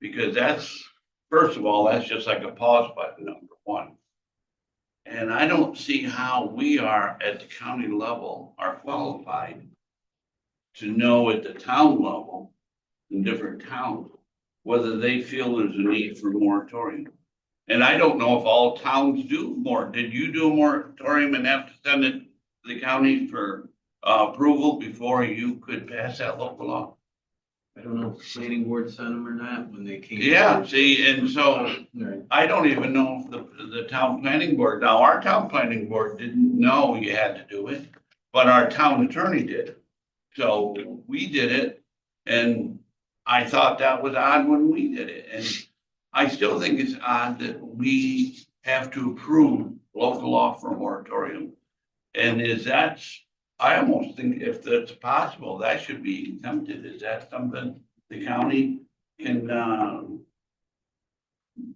Because that's, first of all, that's just like a pause button, number one. And I don't see how we are at the county level are qualified to know at the town level in different towns, whether they feel there's a need for a moratorium. And I don't know if all towns do more. Did you do a moratorium and have to send it to the county for approval before you could pass that local law? I don't know if the planning board sent them or not when they came. Yeah, see, and so Right. I don't even know if the town planning board, now our town planning board didn't know you had to do it, but our town attorney did. So we did it, and I thought that was odd when we did it, and I still think it's odd that we have to approve local law for a moratorium. And I almost think if that's possible, that should be exempted. Is that something the county can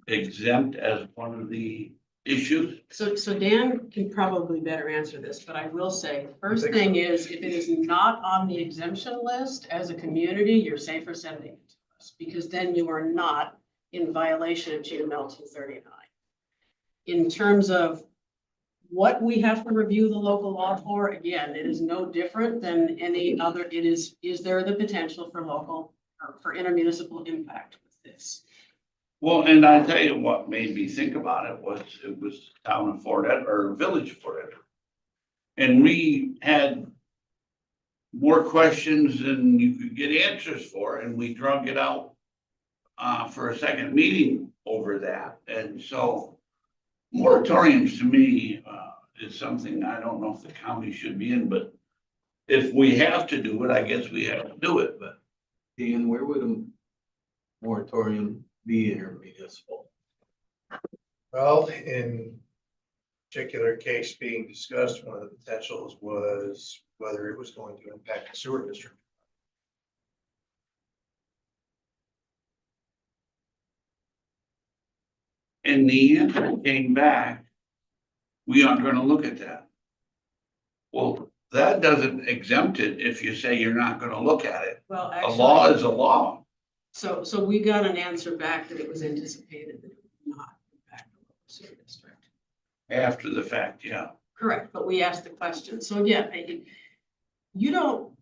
exempt as one of the issues? So Dan can probably better answer this, but I will say, first think thing so. is, if it is not on the exemption list, as a community, you're safer sending it to us, because then you are not in violation of GML 239. In terms of what we have to review the local law for, again, it is no different than any other, is there the potential for local, or for intermunicipal impact with this? Well, and I tell you what made me think about it was town of Fort Edward, or village of Fort Edward. And we had more questions than you could get answers for, and we drug it out for a second meeting over that. And so moratoriums to me is something I don't know if the county should be in, but if we have to do it, I guess we have to do it, but. Dan, where would a moratorium be intermunicipal? Well, in particular case being discussed, one of the potentials was whether it was going to impact the sewer district. And the answer came back, we aren't gonna look at that. Well, that doesn't exempt it if you say you're not gonna look at it. Well, A law actually, is a law. so we got an answer back that it was anticipated that it would not impact the local sewer district. After the fact, yeah. Correct, but we asked the question. So again, you don't,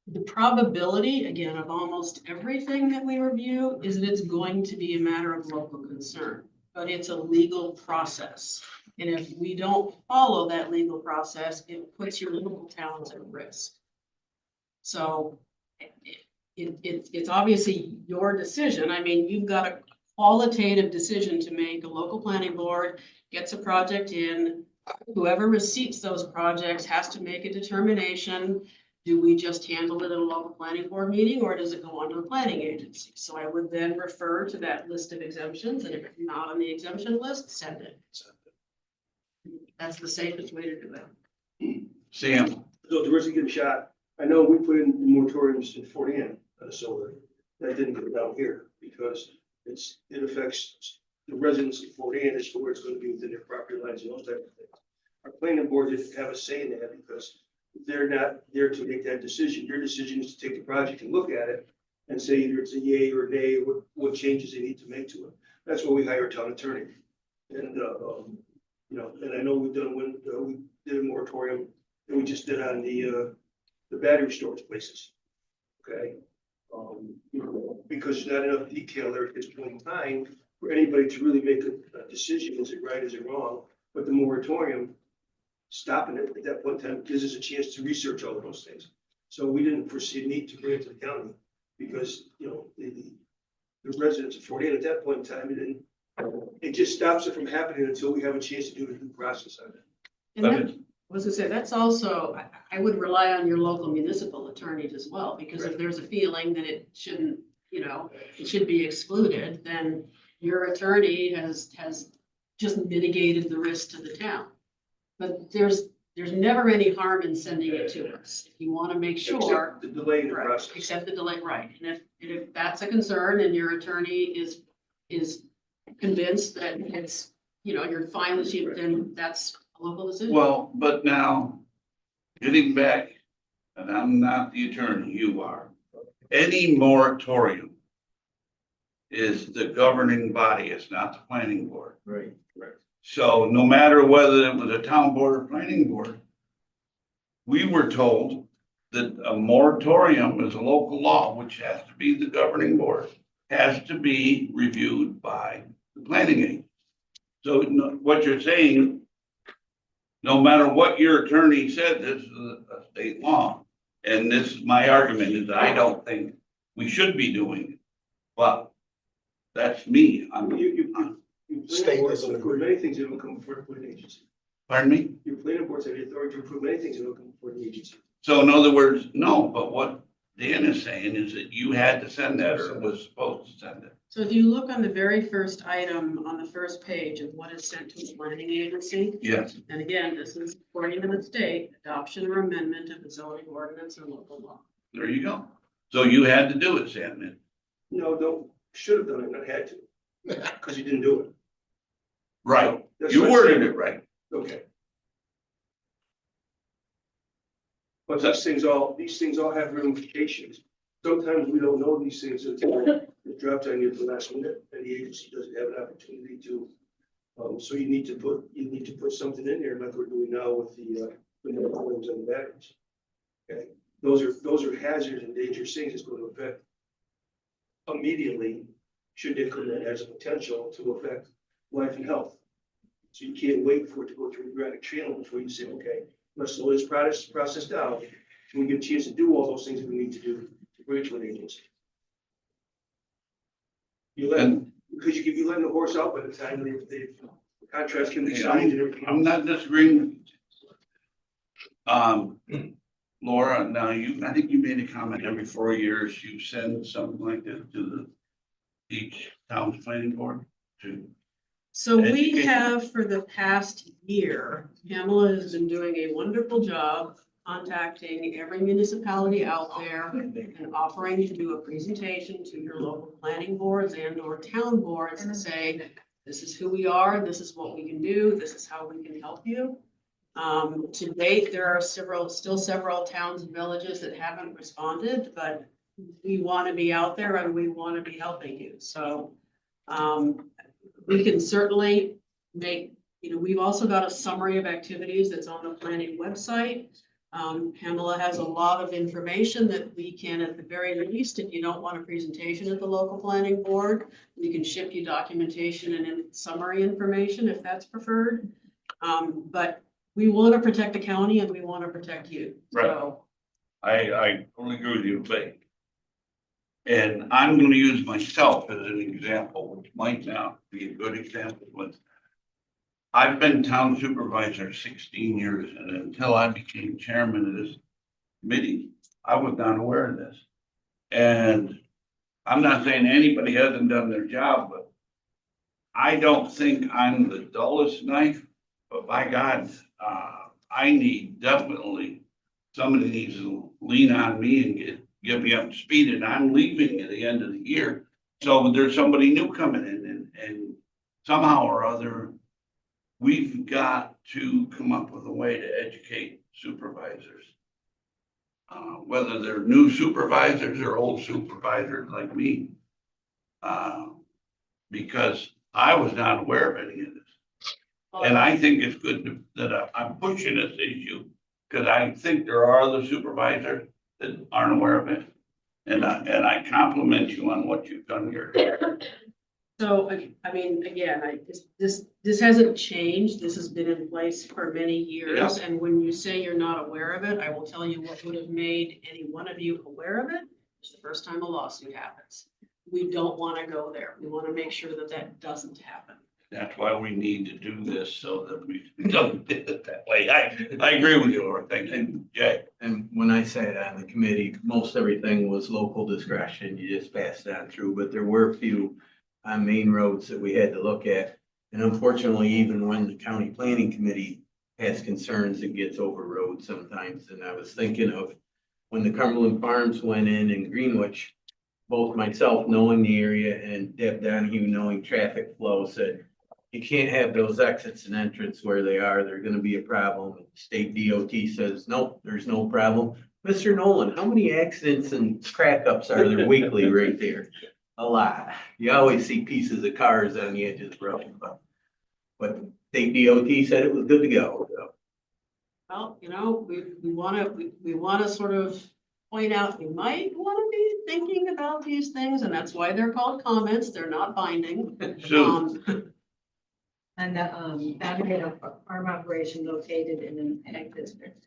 the probability, again, of almost everything that we review is that it's going to be a matter of local concern, but it's a legal process. And if we don't follow that legal process, it puts your local towns at risk. So it's obviously your decision. I mean, you've got a qualitative decision to make. A local planning board gets a project in. Whoever receipts those projects has to make a determination. Do we just handle it at a local planning board meeting, or does it go on to the planning agency? So I would then refer to that list of exemptions, and if it's not on the exemption list, send it. That's the safest way to do it. Sam, So the risk of getting shot, I know we put in moratoriums in Fort Ann on solar. That didn't get down here because it affects the residents of Fort Ann as to where it's going to be within their property lines and those type of things. Our planning board didn't have a say in that because they're not there to make that decision. Your decision is to take the project and look at it and say either it's a yay or nay, what changes they need to make to it. That's why we hire a town attorney. And, and I know we did a moratorium that we just did on the battery storage places. Okay. Because there's not enough detail there at this point in time for anybody to really make a decision, is it right, is it wrong? But the moratorium, stopping it at that point in time, gives us a chance to research all of those things. So we didn't foresee a need to bring it to the county because, the residents of Fort Ann at that point in time, it just stops it from happening until we have a chance to do the due process on it. And that, I was gonna say, that's also, I would rely on your local municipal attorneys as well, because if there's a feeling that it shouldn't, it should be excluded, then your attorney has just mitigated the risk to the town. But there's never any harm in sending it to us. If you want to make sure. Except the delay in the Right, process. except the delay, right. And if that's a concern and your attorney is convinced that it's, you're fine with you, then that's a local decision. well, but now, getting back, and I'm not the attorney, you are. Any moratorium is the governing body, it's not the planning board. Right. So no matter whether it was a town board or planning board, we were told that a moratorium is a local law, which has to be the governing board, has to be reviewed by the planning agency. So what you're saying, no matter what your attorney said, this is a state law. And this is my argument, is I don't think we should be doing it. But that's me. State doesn't approve many things that will come before the agency. Pardon me? Your planning boards have the authority to approve many things that will come before the agency. So in other words, no, but what Dan is saying is that you had to send that or was supposed to send it. So if you look on the very first item on the first page of what is sent to the planning agency, Yes. and again, this is according to the state, adoption or amendment of the zoning ordinance or local law. There you go. So you had to do it, Sam. No, should have done it, not had to, because you didn't do it. Right. That's You what I'm worded saying. it right. Okay. But these things all have ramifications. Sometimes we don't know these things until it drops on you at the last minute and the agency doesn't have an opportunity to. So you need to put something in there like we're doing now with the moratoriums and the batteries. Okay, those are hazards and dangerous things that's going to affect immediately, should they come in as a potential to affect life and health. So you can't wait for it to go through the bureaucratic channel before you say, okay, let's slow this process down. And we get a chance to do all those things that we need to do to bring it to an agency. Because you could be letting the horse out by the time the contracts can be signed and everything. I'm not disagreeing. Laura, now I think you made a comment every 4 years, you send something like this to each town's planning board to. So we Education. have for the past year, Pamela has been doing a wonderful job contacting every municipality out there and offering to do a presentation to your local planning boards and or town boards and say, this is who we are, this is what we can do, this is how we can help you. To date, there are still several towns and villages that haven't responded, but we want to be out there and we want to be helping you. So we can certainly make, we've also got a summary of activities that's on the planning website. Pamela has a lot of information that we can, at the very least, if you don't want a presentation at the local planning board, we can ship you documentation and summary information if that's preferred. But we want to protect the county and we want to protect you. Right. So I totally agree with you, but. And I'm gonna use myself as an example, which might not be a good example, but. I've been town supervisor 16 years, and until I became chairman of this committee, I was not aware of this. And I'm not saying anybody hasn't done their job, but I don't think I'm the dullest knife, but by God, I need definitely, somebody needs to lean on me and get me up to speed, and I'm leaving at the end of the year. So there's somebody new coming in and somehow or other, we've got to come up with a way to educate supervisors. Whether they're new supervisors or old supervisors like me. Because I was not aware of any of this. And I think it's good that I'm pushing this issue, because I think there are other supervisors that aren't aware of it. And I compliment you on what you've done here. So, I mean, again, this hasn't changed. This has been in place for many years. And when you say you're not aware of it, I will tell you what would have made any one of you aware of it. It's the first time a lawsuit happens. We don't want to go there. We want to make sure that that doesn't happen. That's why we need to do this so that we don't do it that way. I agree with you, Laura. Thank you, Jay. And when I sat on the committee, most everything was local discretion. You just passed that through, but there were a few on main roads that we had to look at. And unfortunately, even when the county planning committee has concerns, it gets overrode sometimes. And I was thinking of when the Cumberland Farms went in Greenwich, both myself knowing the area and Deb Donahue knowing traffic flow said, you can't have those exits and entrance where they are. They're gonna be a problem. State DOT says, nope, there's no problem. Mr. Nolan, how many accidents and crack ups are there weekly right there? A lot. You always see pieces of cars on the edge of the road, but But state DOT said it was good to go, so. Well, we wanna sort of point out, we might wanna be thinking about these things, and that's why they're called comments, they're not binding. Sue, Um, And the battery farm operation located in an ag district.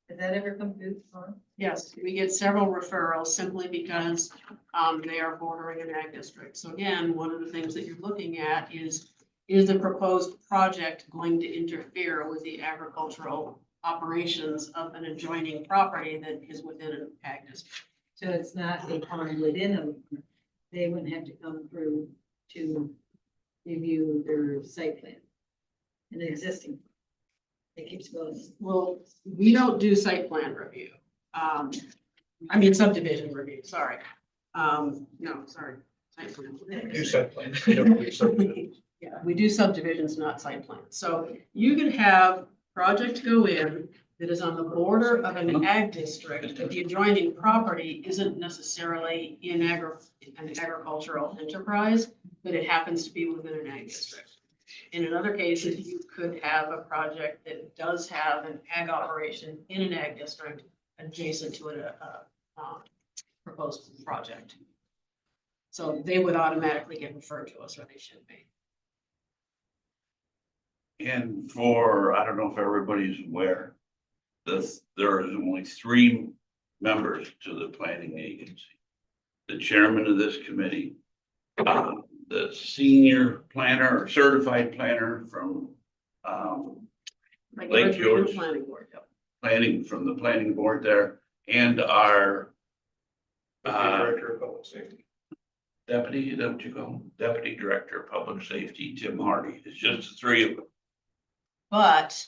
Has that ever come through before? Yes, we get several referrals simply because they are bordering an ag district. So again, one of the things that you're looking at is the proposed project going to interfere with the agricultural operations of an adjoining property that is within an ag district? So it's not a farm within them. They wouldn't have to come through to review their site plan. An existing. It keeps going. Well, we don't do site plan review. I mean subdivision review, sorry. No, sorry. Site plan. You said plan. You don't do subdivision. Yeah, we do subdivisions, not site plans. So you could have project go in that is on the border of an ag district, but the adjoining property isn't necessarily in an agricultural enterprise, but it happens to be within an ag district. And in other cases, you could have a project that does have an ag operation in an ag district adjacent to a proposed project. So they would automatically get referred to us, or they should be. and for, I don't know if everybody's aware, there is only 3 members to the planning agency. The chairman of this committee, the senior planner or certified planner from, Like Lake every regional George. Planning board, yep. planning, from the planning board there, and our Director of Public Safety. deputy, is that what you call him? Deputy Director of Public Safety, Tim Hardy. It's just the 3 of them. But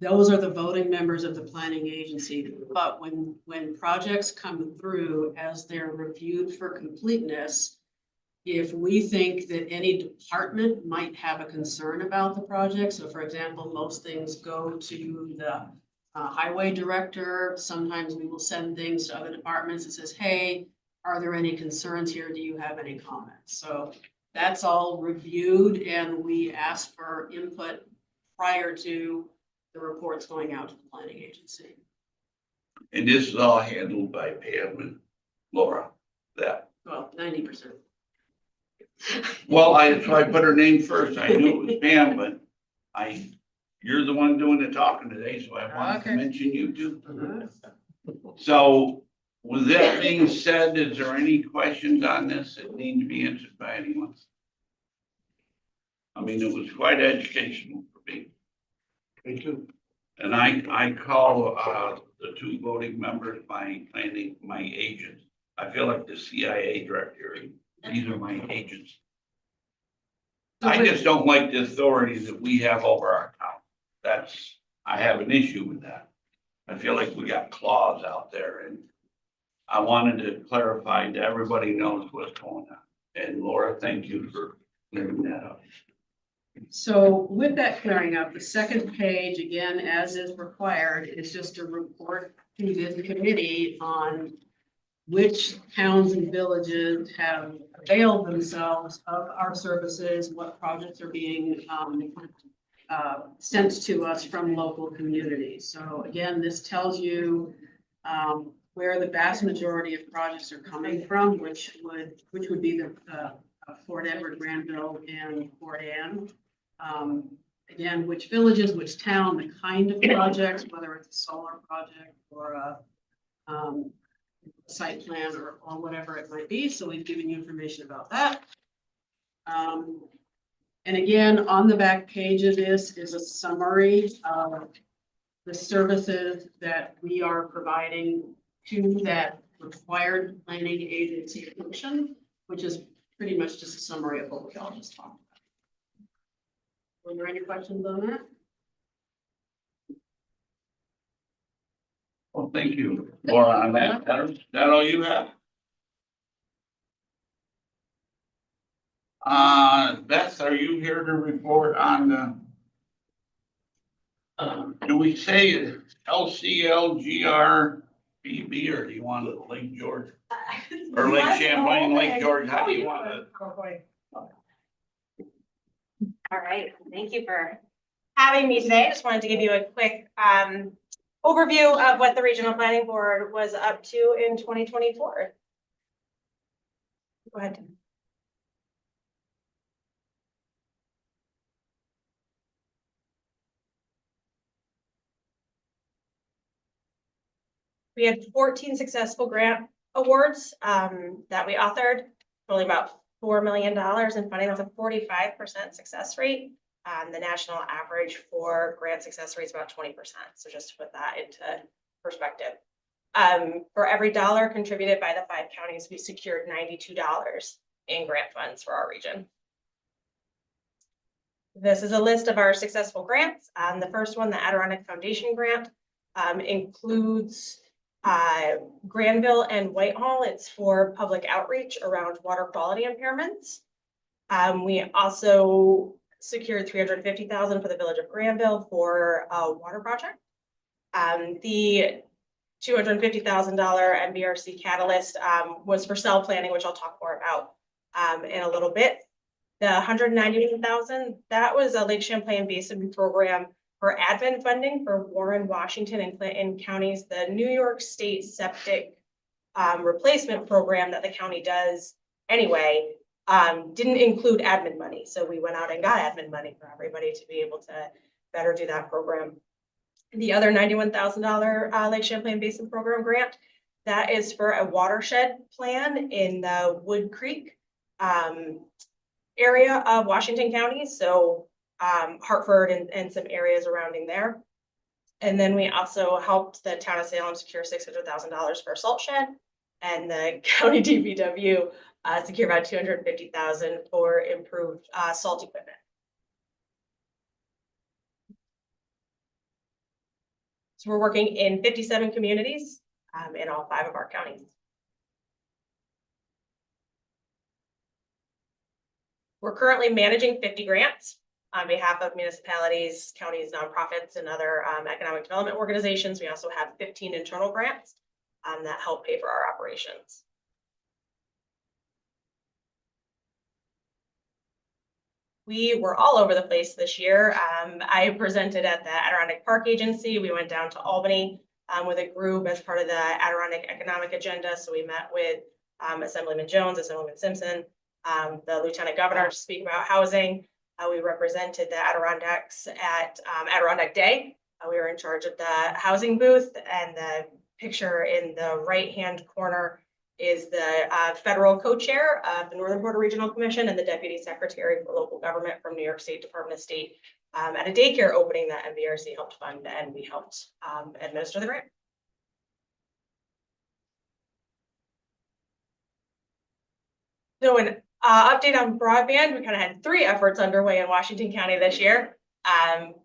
those are the voting members of the planning agency. But when projects come through as they're reviewed for completeness, if we think that any department might have a concern about the project, so for example, most things go to the highway director. Sometimes we will send things to other departments that says, hey, are there any concerns here? Do you have any comments? So that's all reviewed and we ask for input prior to the reports going out to the planning agency. And this is all handled by Pam and Laura, that. Well, 90%. Well, that's why I put her name first. I knew it was Pam, but you're the one doing the talking today, so I wanted to Okay. mention you too. So with that being said, is there any questions on this that need to be answered by anyone? I mean, it was quite educational for me. Me too. And I call the 2 voting members my agents. I feel like the CIA director. These are my agents. I just don't like the authority that we have over our town. I have an issue with that. I feel like we got claws out there and I wanted to clarify that everybody knows what's going on. And Laura, thank you for clearing that up. So with that clearing up, the second page, again, as is required, is just a report to this committee on which towns and villages have availed themselves of our services, what projects are being sent to us from local communities. So again, this tells you where the vast majority of projects are coming from, which would be the Fort Edward, Granville, and Fort Anne. Again, which villages, which town, the kind of projects, whether it's a solar project or a site plan or whatever it might be. So we've given you information about that. And again, on the back page of this is a summary of the services that we are providing to that required planning agency function, which is pretty much just a summary of what we all just talked about. Were there any questions on that? Well, thank you, Laura, on that. That all you have? Beth, are you here to report on do we say LCLGRPB or do you want it Lake George? Or Lake Champlain, Lake George, how do you want it? All right, thank you for having me today. I just wanted to give you a quick overview of what the Regional Planning Board was up to in 2024. Go ahead, Tim. We had 14 successful grant awards that we authored, totaling about $4 million in funding. That's a 45% success rate. The national average for grant success rate is about 20%. So just to put that into perspective. For every dollar contributed by the 5 counties, we secured $92 in grant funds for our region. This is a list of our successful grants. The first one, the Adirondack Foundation grant, includes Granville and Whitehall. It's for public outreach around water quality impairments. We also secured $350,000 for the village of Granville for a water project. The $250,000 MBRC catalyst was for cell planning, which I'll talk more about in a little bit. The $191,000, that was a Lake Champlain Basin program for admin funding for Warren, Washington, and Clinton counties. The New York State septic replacement program that the county does anyway didn't include admin money. So we went out and got admin money for everybody to be able to better do that program. The other $91,000 Lake Champlain Basin program grant, that is for a watershed plan in the Wood Creek area of Washington County. So Hartford and some areas surrounding there. And then we also helped the town of Salem secure $600,000 for a salt shed, and the county DPW secure about $250,000 for improved salt equipment. So we're working in 57 communities in all 5 of our counties. We're currently managing 50 grants on behalf of municipalities, counties, nonprofits, and other economic development organizations. We also have 15 internal grants that help pay for our operations. We were all over the place this year. I presented at the Adirondack Park Agency. We went down to Albany with a group as part of the Adirondack Economic Agenda. So we met with Assemblyman Jones, Assemblyman Simpson, the Lieutenant Governor to speak about housing. We represented the Adirondacks at Adirondack Day. We were in charge of the housing booth, and the picture in the right-hand corner is the federal co-chair of the Northern Border Regional Commission and the Deputy Secretary for Local Government from New York State Department of State at a daycare opening that MBRC helped fund, and we helped administer the grant. So an update on broadband, we kind of had 3 efforts underway in Washington County this year.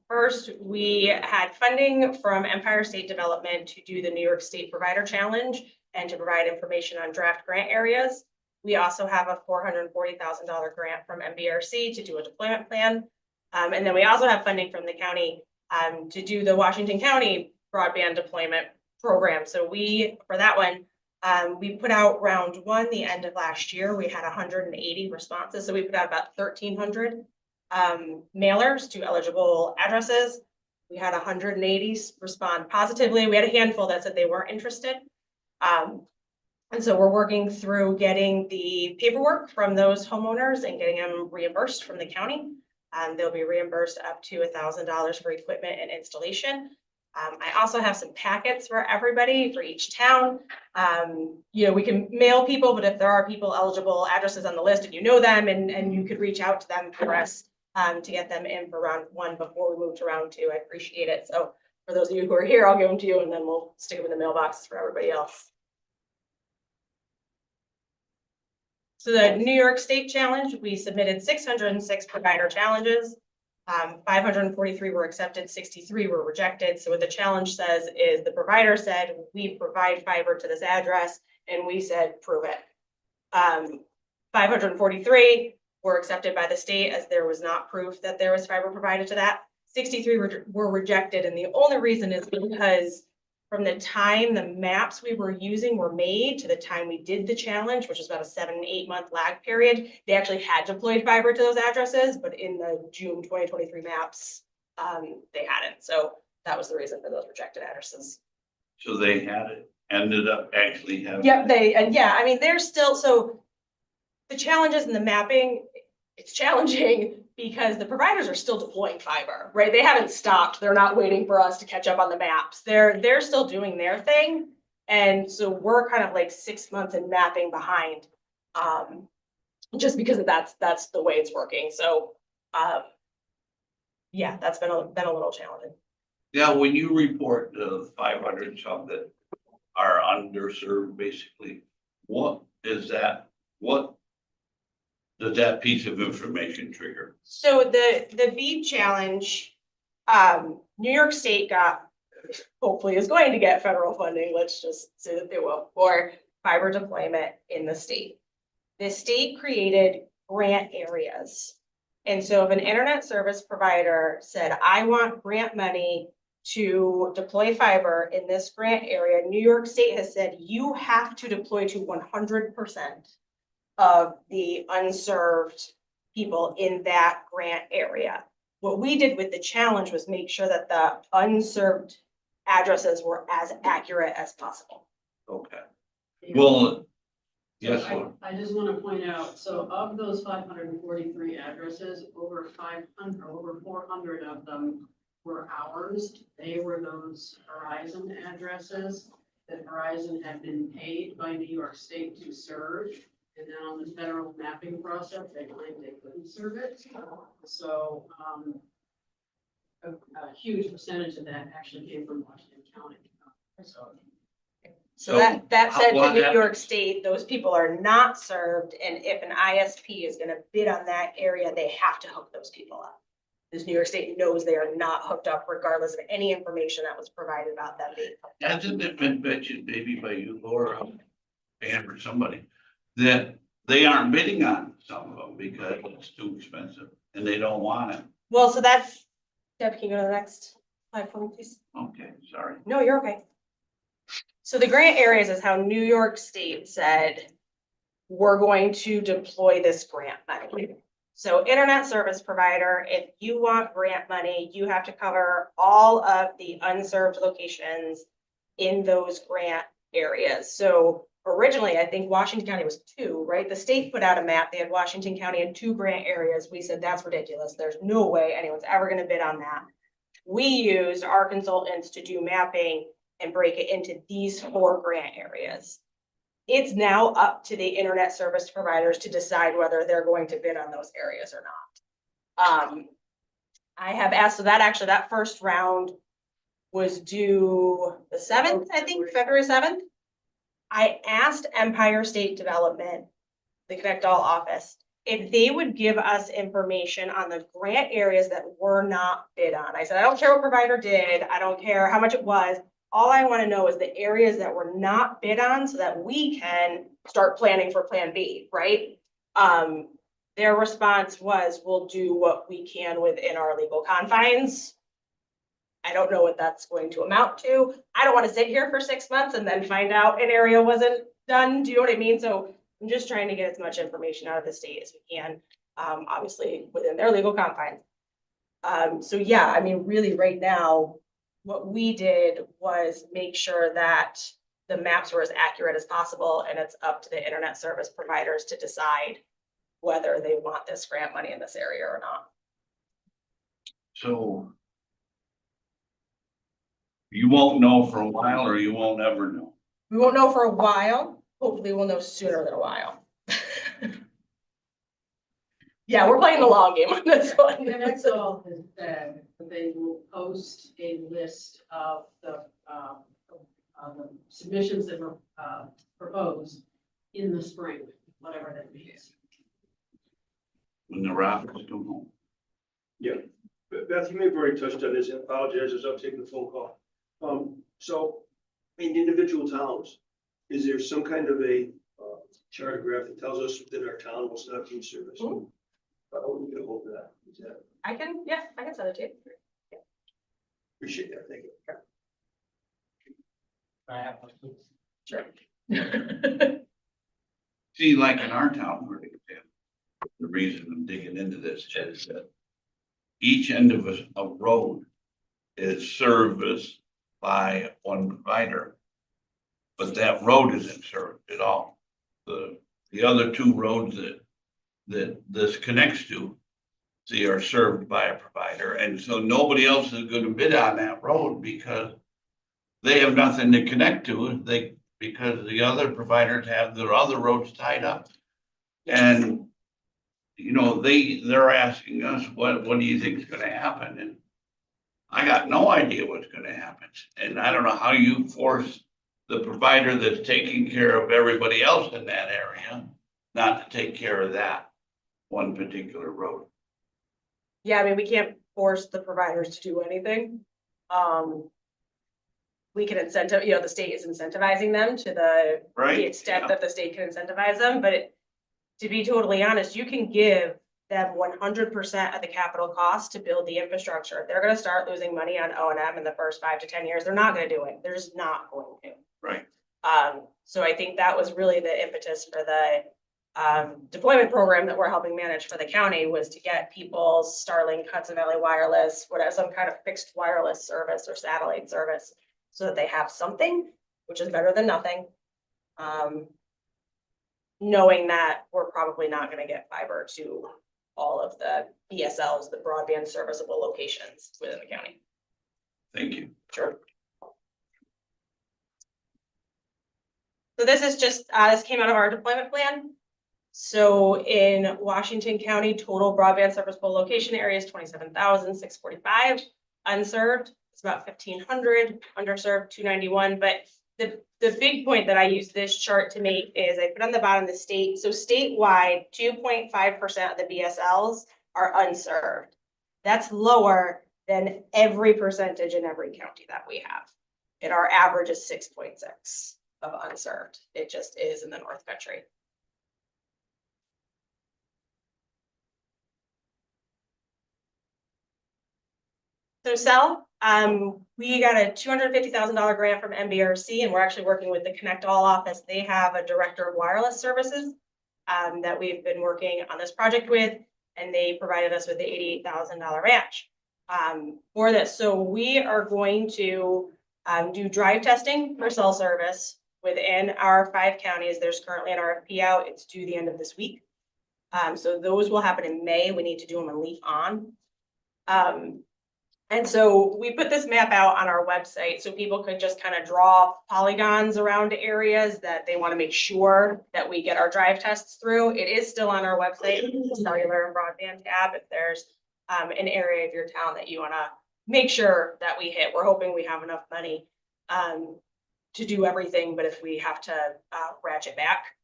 First, we had funding from Empire State Development to do the New York State Provider Challenge and to provide information on draft grant areas. We also have a $440,000 grant from MBRC to do a deployment plan. And then we also have funding from the county to do the Washington County broadband deployment program. So for that one, we put out round 1 the end of last year. We had 180 responses. So we put out about 1,300 mailers to eligible addresses. We had 180 respond positively. We had a handful that said they weren't interested. And so we're working through getting the paperwork from those homeowners and getting them reimbursed from the county. They'll be reimbursed up to $1,000 for equipment and installation. I also have some packets for everybody for each town. We can mail people, but if there are people eligible addresses on the list and you know them and you could reach out to them for us to get them in for round 1 before we move to round 2, I appreciate it. So for those of you who are here, I'll give them to you and then we'll stick them in the mailboxes for everybody else. So the New York State Challenge, we submitted 606 provider challenges. 543 were accepted, 63 were rejected. So what the challenge says is the provider said, we provide fiber to this address, and we said, prove it. 543 were accepted by the state as there was not proof that there was fiber provided to that. 63 were rejected, and the only reason is because from the time the maps we were using were made to the time we did the challenge, which was about a 7-8 month lag period, they actually had deployed fiber to those addresses, but in the June 2023 maps, they hadn't. So that was the reason for those rejected addresses. So they had it, ended up actually having. Yep, I mean, they're still, so the challenges in the mapping, it's challenging because the providers are still deploying fiber, right? They haven't stopped. They're not waiting for us to catch up on the maps. They're still doing their thing. And so we're kind of like 6 months in mapping behind. Just because that's the way it's working. So yeah, that's been a little challenging. Yeah, when you report the 500 some that are underserved, basically, what is that? What does that piece of information trigger? So the BEAD challenge, New York State hopefully is going to get federal funding. Let's just say that they will for fiber deployment in the state. The state created grant areas. And so if an internet service provider said, I want grant money to deploy fiber in this grant area, New York State has said you have to deploy to 100% of the unserved people in that grant area. What we did with the challenge was make sure that the unserved addresses were as accurate as possible. Okay, well, yes, So Laura. I just want to point out, so of those 543 addresses, over 400 of them were ours. They were those Verizon addresses that Verizon had been paid by New York State to serve. And then on the federal mapping process, they claimed they couldn't serve it. So a huge percentage of that actually came from Washington County. So that said, what to New York happens? State, those people are not served, and if an ISP is gonna bid on that area, they have to hook those people up. Because New York State knows they are not hooked up regardless of any information that was provided about them being hooked up. Hasn't it been mentioned maybe by you, Laura, and or somebody, that they aren't bidding on some of them because it's too expensive and they don't want it? Well, so that's, Deb, can you go to the next slide for me, please? Okay, sorry. No, you're okay. So the grant areas is how New York State said, we're going to deploy this grant money. So internet service provider, if you want grant money, you have to cover all of the unserved locations in those grant areas. So originally, I think Washington County was 2, right? The state put out a map. They had Washington County in 2 grant areas. We said, that's ridiculous. There's no way anyone's ever gonna bid on that. We used our consultants to do mapping and break it into these 4 grant areas. It's now up to the internet service providers to decide whether they're going to bid on those areas or not. I have asked, so that first round was due the 7th, I think, February 7th. I asked Empire State Development, the Connect All office, if they would give us information on the grant areas that were not bid on. I said, I don't care what provider did, I don't care how much it was. All I want to know is the areas that were not bid on so that we can start planning for Plan B, right? Their response was, we'll do what we can within our legal confines. I don't know what that's going to amount to. I don't want to sit here for 6 months and then find out an area wasn't done. Do you know what I mean? So I'm just trying to get as much information out of the state as we can, obviously within their legal confines. So yeah, I mean, really right now, what we did was make sure that the maps were as accurate as possible, and it's up to the internet service providers to decide whether they want this grant money in this area or not. So you won't know for a while or you won't ever know? We won't know for a while. Hopefully we'll know sooner than a while. Yeah, we're playing the long game on this one. Connect All has said that they will post a list of the submissions that were proposed in the spring, whatever that means. When the Rockets come home? Beth, you may have already touched on this, and apologize as I'm taking the phone call. So in individual towns, is there some kind of a chart graph that tells us that our town was not being serviced? I would get a hold of that. I can send it to you. Appreciate that, thank you. Sure. See, like in our town, for example, the reason I'm digging into this is that each end of a road is serviced by one provider. But that road isn't served at all. The other two roads that this connects to, see, are served by a provider, and so nobody else is gonna bid on that road because they have nothing to connect to, because the other providers have their other roads tied up. And, you know, they're asking us, what do you think is gonna happen? And I got no idea what's gonna happen, and I don't know how you force the provider that's taking care of everybody else in that area not to take care of that one particular road. Yeah, I mean, we can't force the providers to do anything. We can incentive, you know, the state is incentivizing them to the Right, extent yeah. that the state can incentivize them, but to be totally honest, you can give them 100% of the capital cost to build the infrastructure. If they're gonna start losing money on O&M in the first 5 to 10 years, they're not gonna do it. They're just not going to. Right. So I think that was really the impetus for the deployment program that we're helping manage for the county, was to get people Starlink, Hudson Valley Wireless, whatever, some kind of fixed wireless service or satellite service, so that they have something, which is better than nothing. Knowing that we're probably not gonna get fiber to all of the BSLs, the broadband serviceable locations within the county. Thank you. Sure. So this is just, this came out of our deployment plan. So in Washington County, total broadband serviceable location area is 27,645. Unserved, it's about 1,500, underserved 291. But the big point that I use this chart to make is I put on the bottom the state. So statewide, 2.5% of the BSLs are unserved. That's lower than every percentage in every county that we have. And our average is 6.6 of unserved. It just is in the North Country. So Cell, we got a $250,000 grant from MBRC, and we're actually working with the Connect All office. They have a director of wireless services that we've been working on this project with, and they provided us with the $88,000 match for this. So we are going to do drive testing for cell service within our 5 counties. There's currently an RFP out. It's due the end of this week. So those will happen in May. We need to do them in leaf on. And so we put this map out on our website so people could just kind of draw polygons around areas that they want to make sure that we get our drive tests through. It is still on our website, the cellular and broadband tab, if there's an area of your town that you want to make sure that we hit. We're hoping we have enough money to do everything, but if we have to ratchet back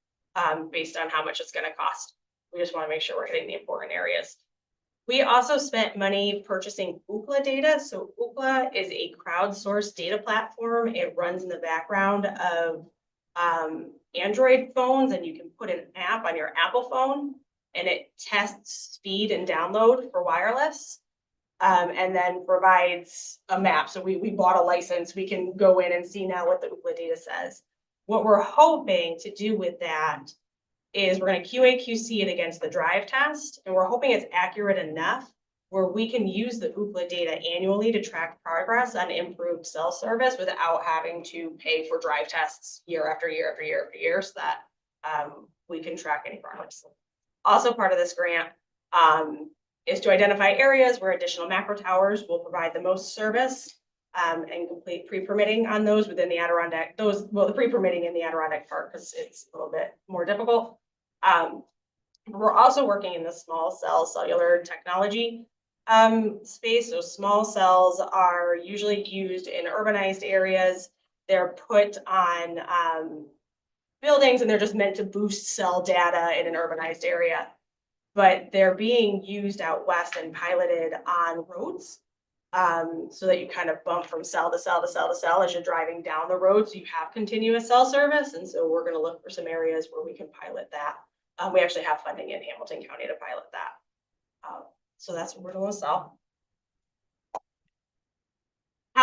based on how much it's going to cost, we just want to make sure we're hitting the important areas. We also spent money purchasing Ookla data. So Ookla is a crowdsourced data platform. It runs in the background of Android phones, and you can put an app on your Apple phone, and it tests speed and download for wireless, and then provides a map. So we bought a license. We can go in and see now what the Ookla data says. What we're hoping to do with that is we're going to QA/QC it against the drive test, and we're hoping it's accurate enough where we can use the Ookla data annually to track progress on improved cell service without having to pay for drive tests year after year after year after year, so that we can track any progress. Also part of this grant is to identify areas where additional macro towers will provide the most service and complete pre-permitting on those within the Adirondack, the pre-permitting in the Adirondack Park, because it's a little bit more difficult. We're also working in the small cell cellular technology space. So small cells are usually used in urbanized areas. They're put on buildings, and they're just meant to boost cell data in an urbanized area. But they're being used out west and piloted on roads. So that you kind of bump from cell to cell to cell to cell as you're driving down the road, so you have continuous cell service. And so we're going to look for some areas where we can pilot that. We actually have funding in Hamilton County to pilot that. So that's what we're going to sell.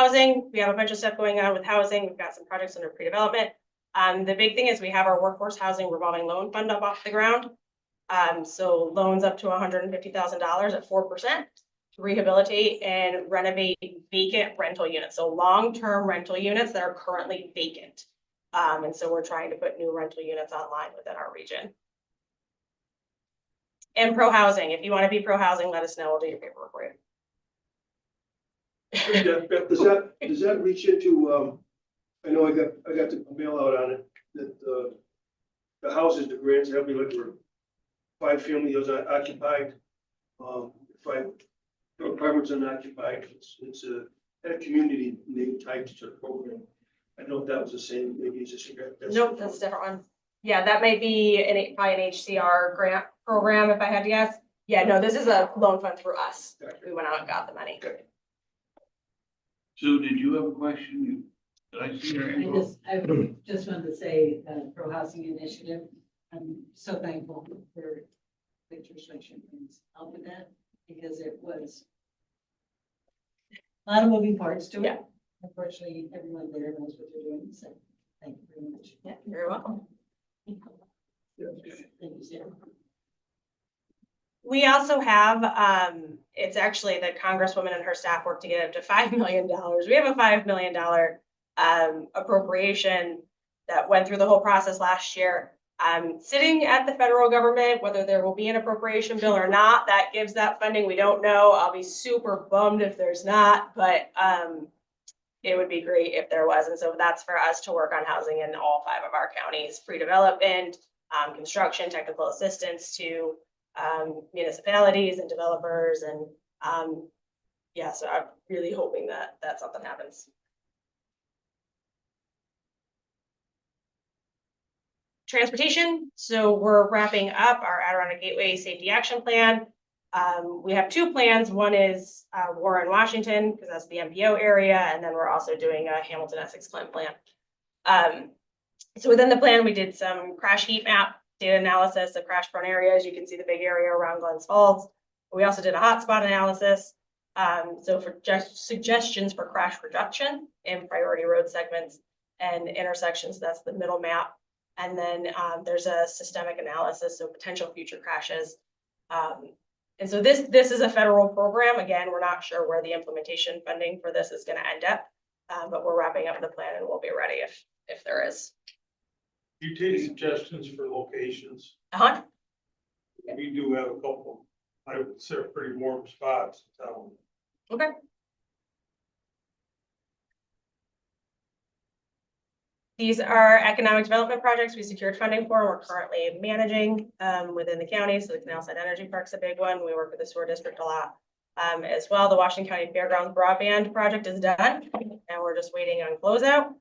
Housing, we have a bunch of stuff going on with housing. We've got some projects under pre-development. The big thing is we have our workforce housing revolving loan fund up off the ground. So loans up to $150,000 at 4% to rehabilitate and renovate vacant rental units. So long-term rental units that are currently vacant. And so we're trying to put new rental units online within our region. And pro-housing, if you want to be pro-housing, let us know, we'll do your paperwork for you. Beth, does that reach into, I know I got the mail out on it, that, the houses, the grants, help me look for 5 families occupied, 5 apartments unoccupied, it's a community name type to the program. I don't know if that was the same, maybe it's just. Nope, that's a different one. Yeah, that might be probably an HCR grant program, if I had to guess. Yeah, no, this is a loan fund through us. We went out and got the money. Okay. Sue, did you have a question? Did I see your hand? I just wanted to say, Pro Housing Initiative, I'm so thankful for Victor Schleicher's help with that, because it was a lot of moving parts to it. Yeah. Unfortunately, everyone there knows what they're doing, so thank you very much. Yeah, you're very welcome. Thank you, Sarah. We also have, it's actually the Congresswoman and her staff worked to get up to $5 million. We have a $5 million appropriation that went through the whole process last year. Sitting at the federal government, whether there will be an appropriation bill or not, that gives that funding. We don't know. I'll be super bummed if there's not, but it would be great if there was. And so that's for us to work on housing in all 5 of our counties, pre-development, construction, technical assistance to municipalities and developers. And yeah, so I'm really hoping that something happens. Transportation, so we're wrapping up our Adirondack Gateway Safety Action Plan. We have 2 plans. One is Warren, Washington, because that's the MPO area, and then we're also doing a Hamilton Essex Flint plan. So within the plan, we did some crash heat map data analysis of crash prone areas. You can see the big area around Glens Falls. We also did a hotspot analysis. So for just suggestions for crash reduction in priority road segments and intersections, that's the middle map. And then there's a systemic analysis, so potential future crashes. And so this is a federal program. Again, we're not sure where the implementation funding for this is going to end up, but we're wrapping up the plan and we'll be ready if there is. You take suggestions for locations. Uh-huh. We do have a couple, I would consider pretty warm spots in town. Okay. These are economic development projects we secured funding for. We're currently managing within the county. So the Canal Side Energy Park's a big one. We work with the sewer district a lot as well. The Washington County Fairgrounds broadband project is done, and we're just waiting on closeout.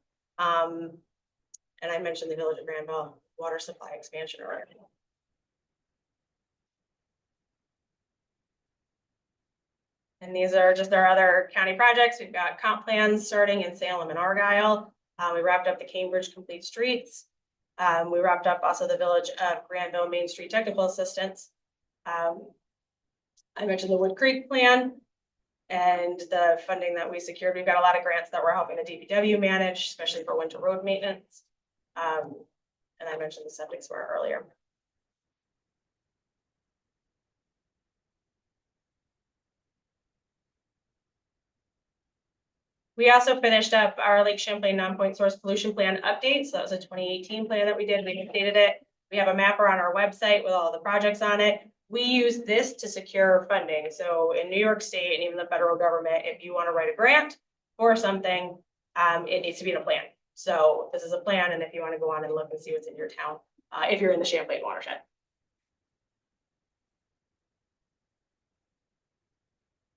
And I mentioned the Village of Granville water supply expansion already. And these are just our other county projects. We've got comp plans starting in Salem and Argyle. We wrapped up the Cambridge Complete Streets. We wrapped up also the Village of Granville Main Street Technical Assistance. I mentioned the Wood Creek plan and the funding that we secured. We've got a lot of grants that we're helping the DPW manage, especially for winter road maintenance. And I mentioned the septic sewer earlier. We also finished up our Lake Champlain non-point source pollution plan update. So that was a 2018 plan that we did. We updated it. We have a mapper on our website with all the projects on it. We use this to secure funding. So in New York State and even the federal government, if you want to write a grant for something, it needs to be in a plan. So this is a plan, and if you want to go on and look and see what's in your town, if you're in the Champlain watershed.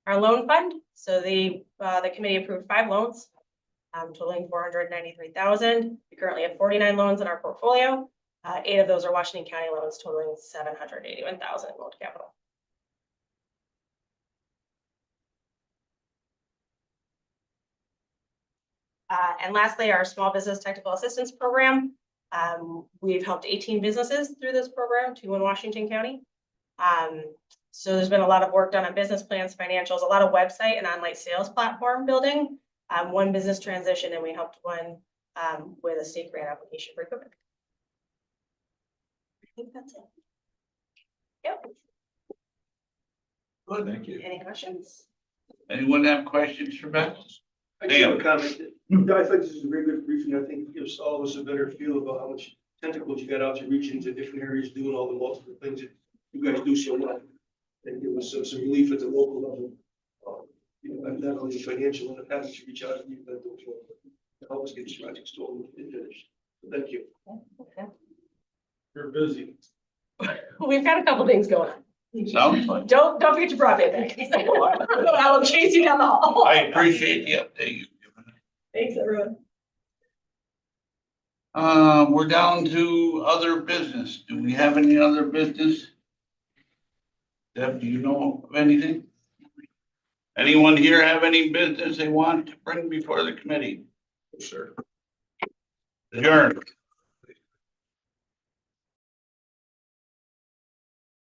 Our loan fund, so the committee approved 5 loans, totaling $493,000. We currently have 49 loans in our portfolio. 8 of those are Washington County loans, totaling $781,000 in loan to capital. And lastly, our small business technical assistance program. We've helped 18 businesses through this program, 2 in Washington County. So there's been a lot of work done on business plans, financials, a lot of website and online sales platform building. one business transition, and we helped one with a state grant application for equipment. I think that's it. Yep. Good. Thank you. Any questions? Anyone have questions for Beth? I just have a comment. I think this is a very good briefing. I think it gives all of us a better feel about how much tentacles you got out to reach into different areas, doing all the multiple things that you guys do so well. And give us some relief at the local level. You know, and not only financial, and having to reach out to you, but to help us get this project started and finished. So thank you. You're busy. We've got a couple things going on. Sounds like. Don't forget your broadband bank. I will chase you down the hall. I appreciate the update you've given us. Thanks, everyone. We're down to other business. Do we have any other business? Deb, do you know of anything? Anyone here have any business they want to bring before the committee? Sure. Adjourn.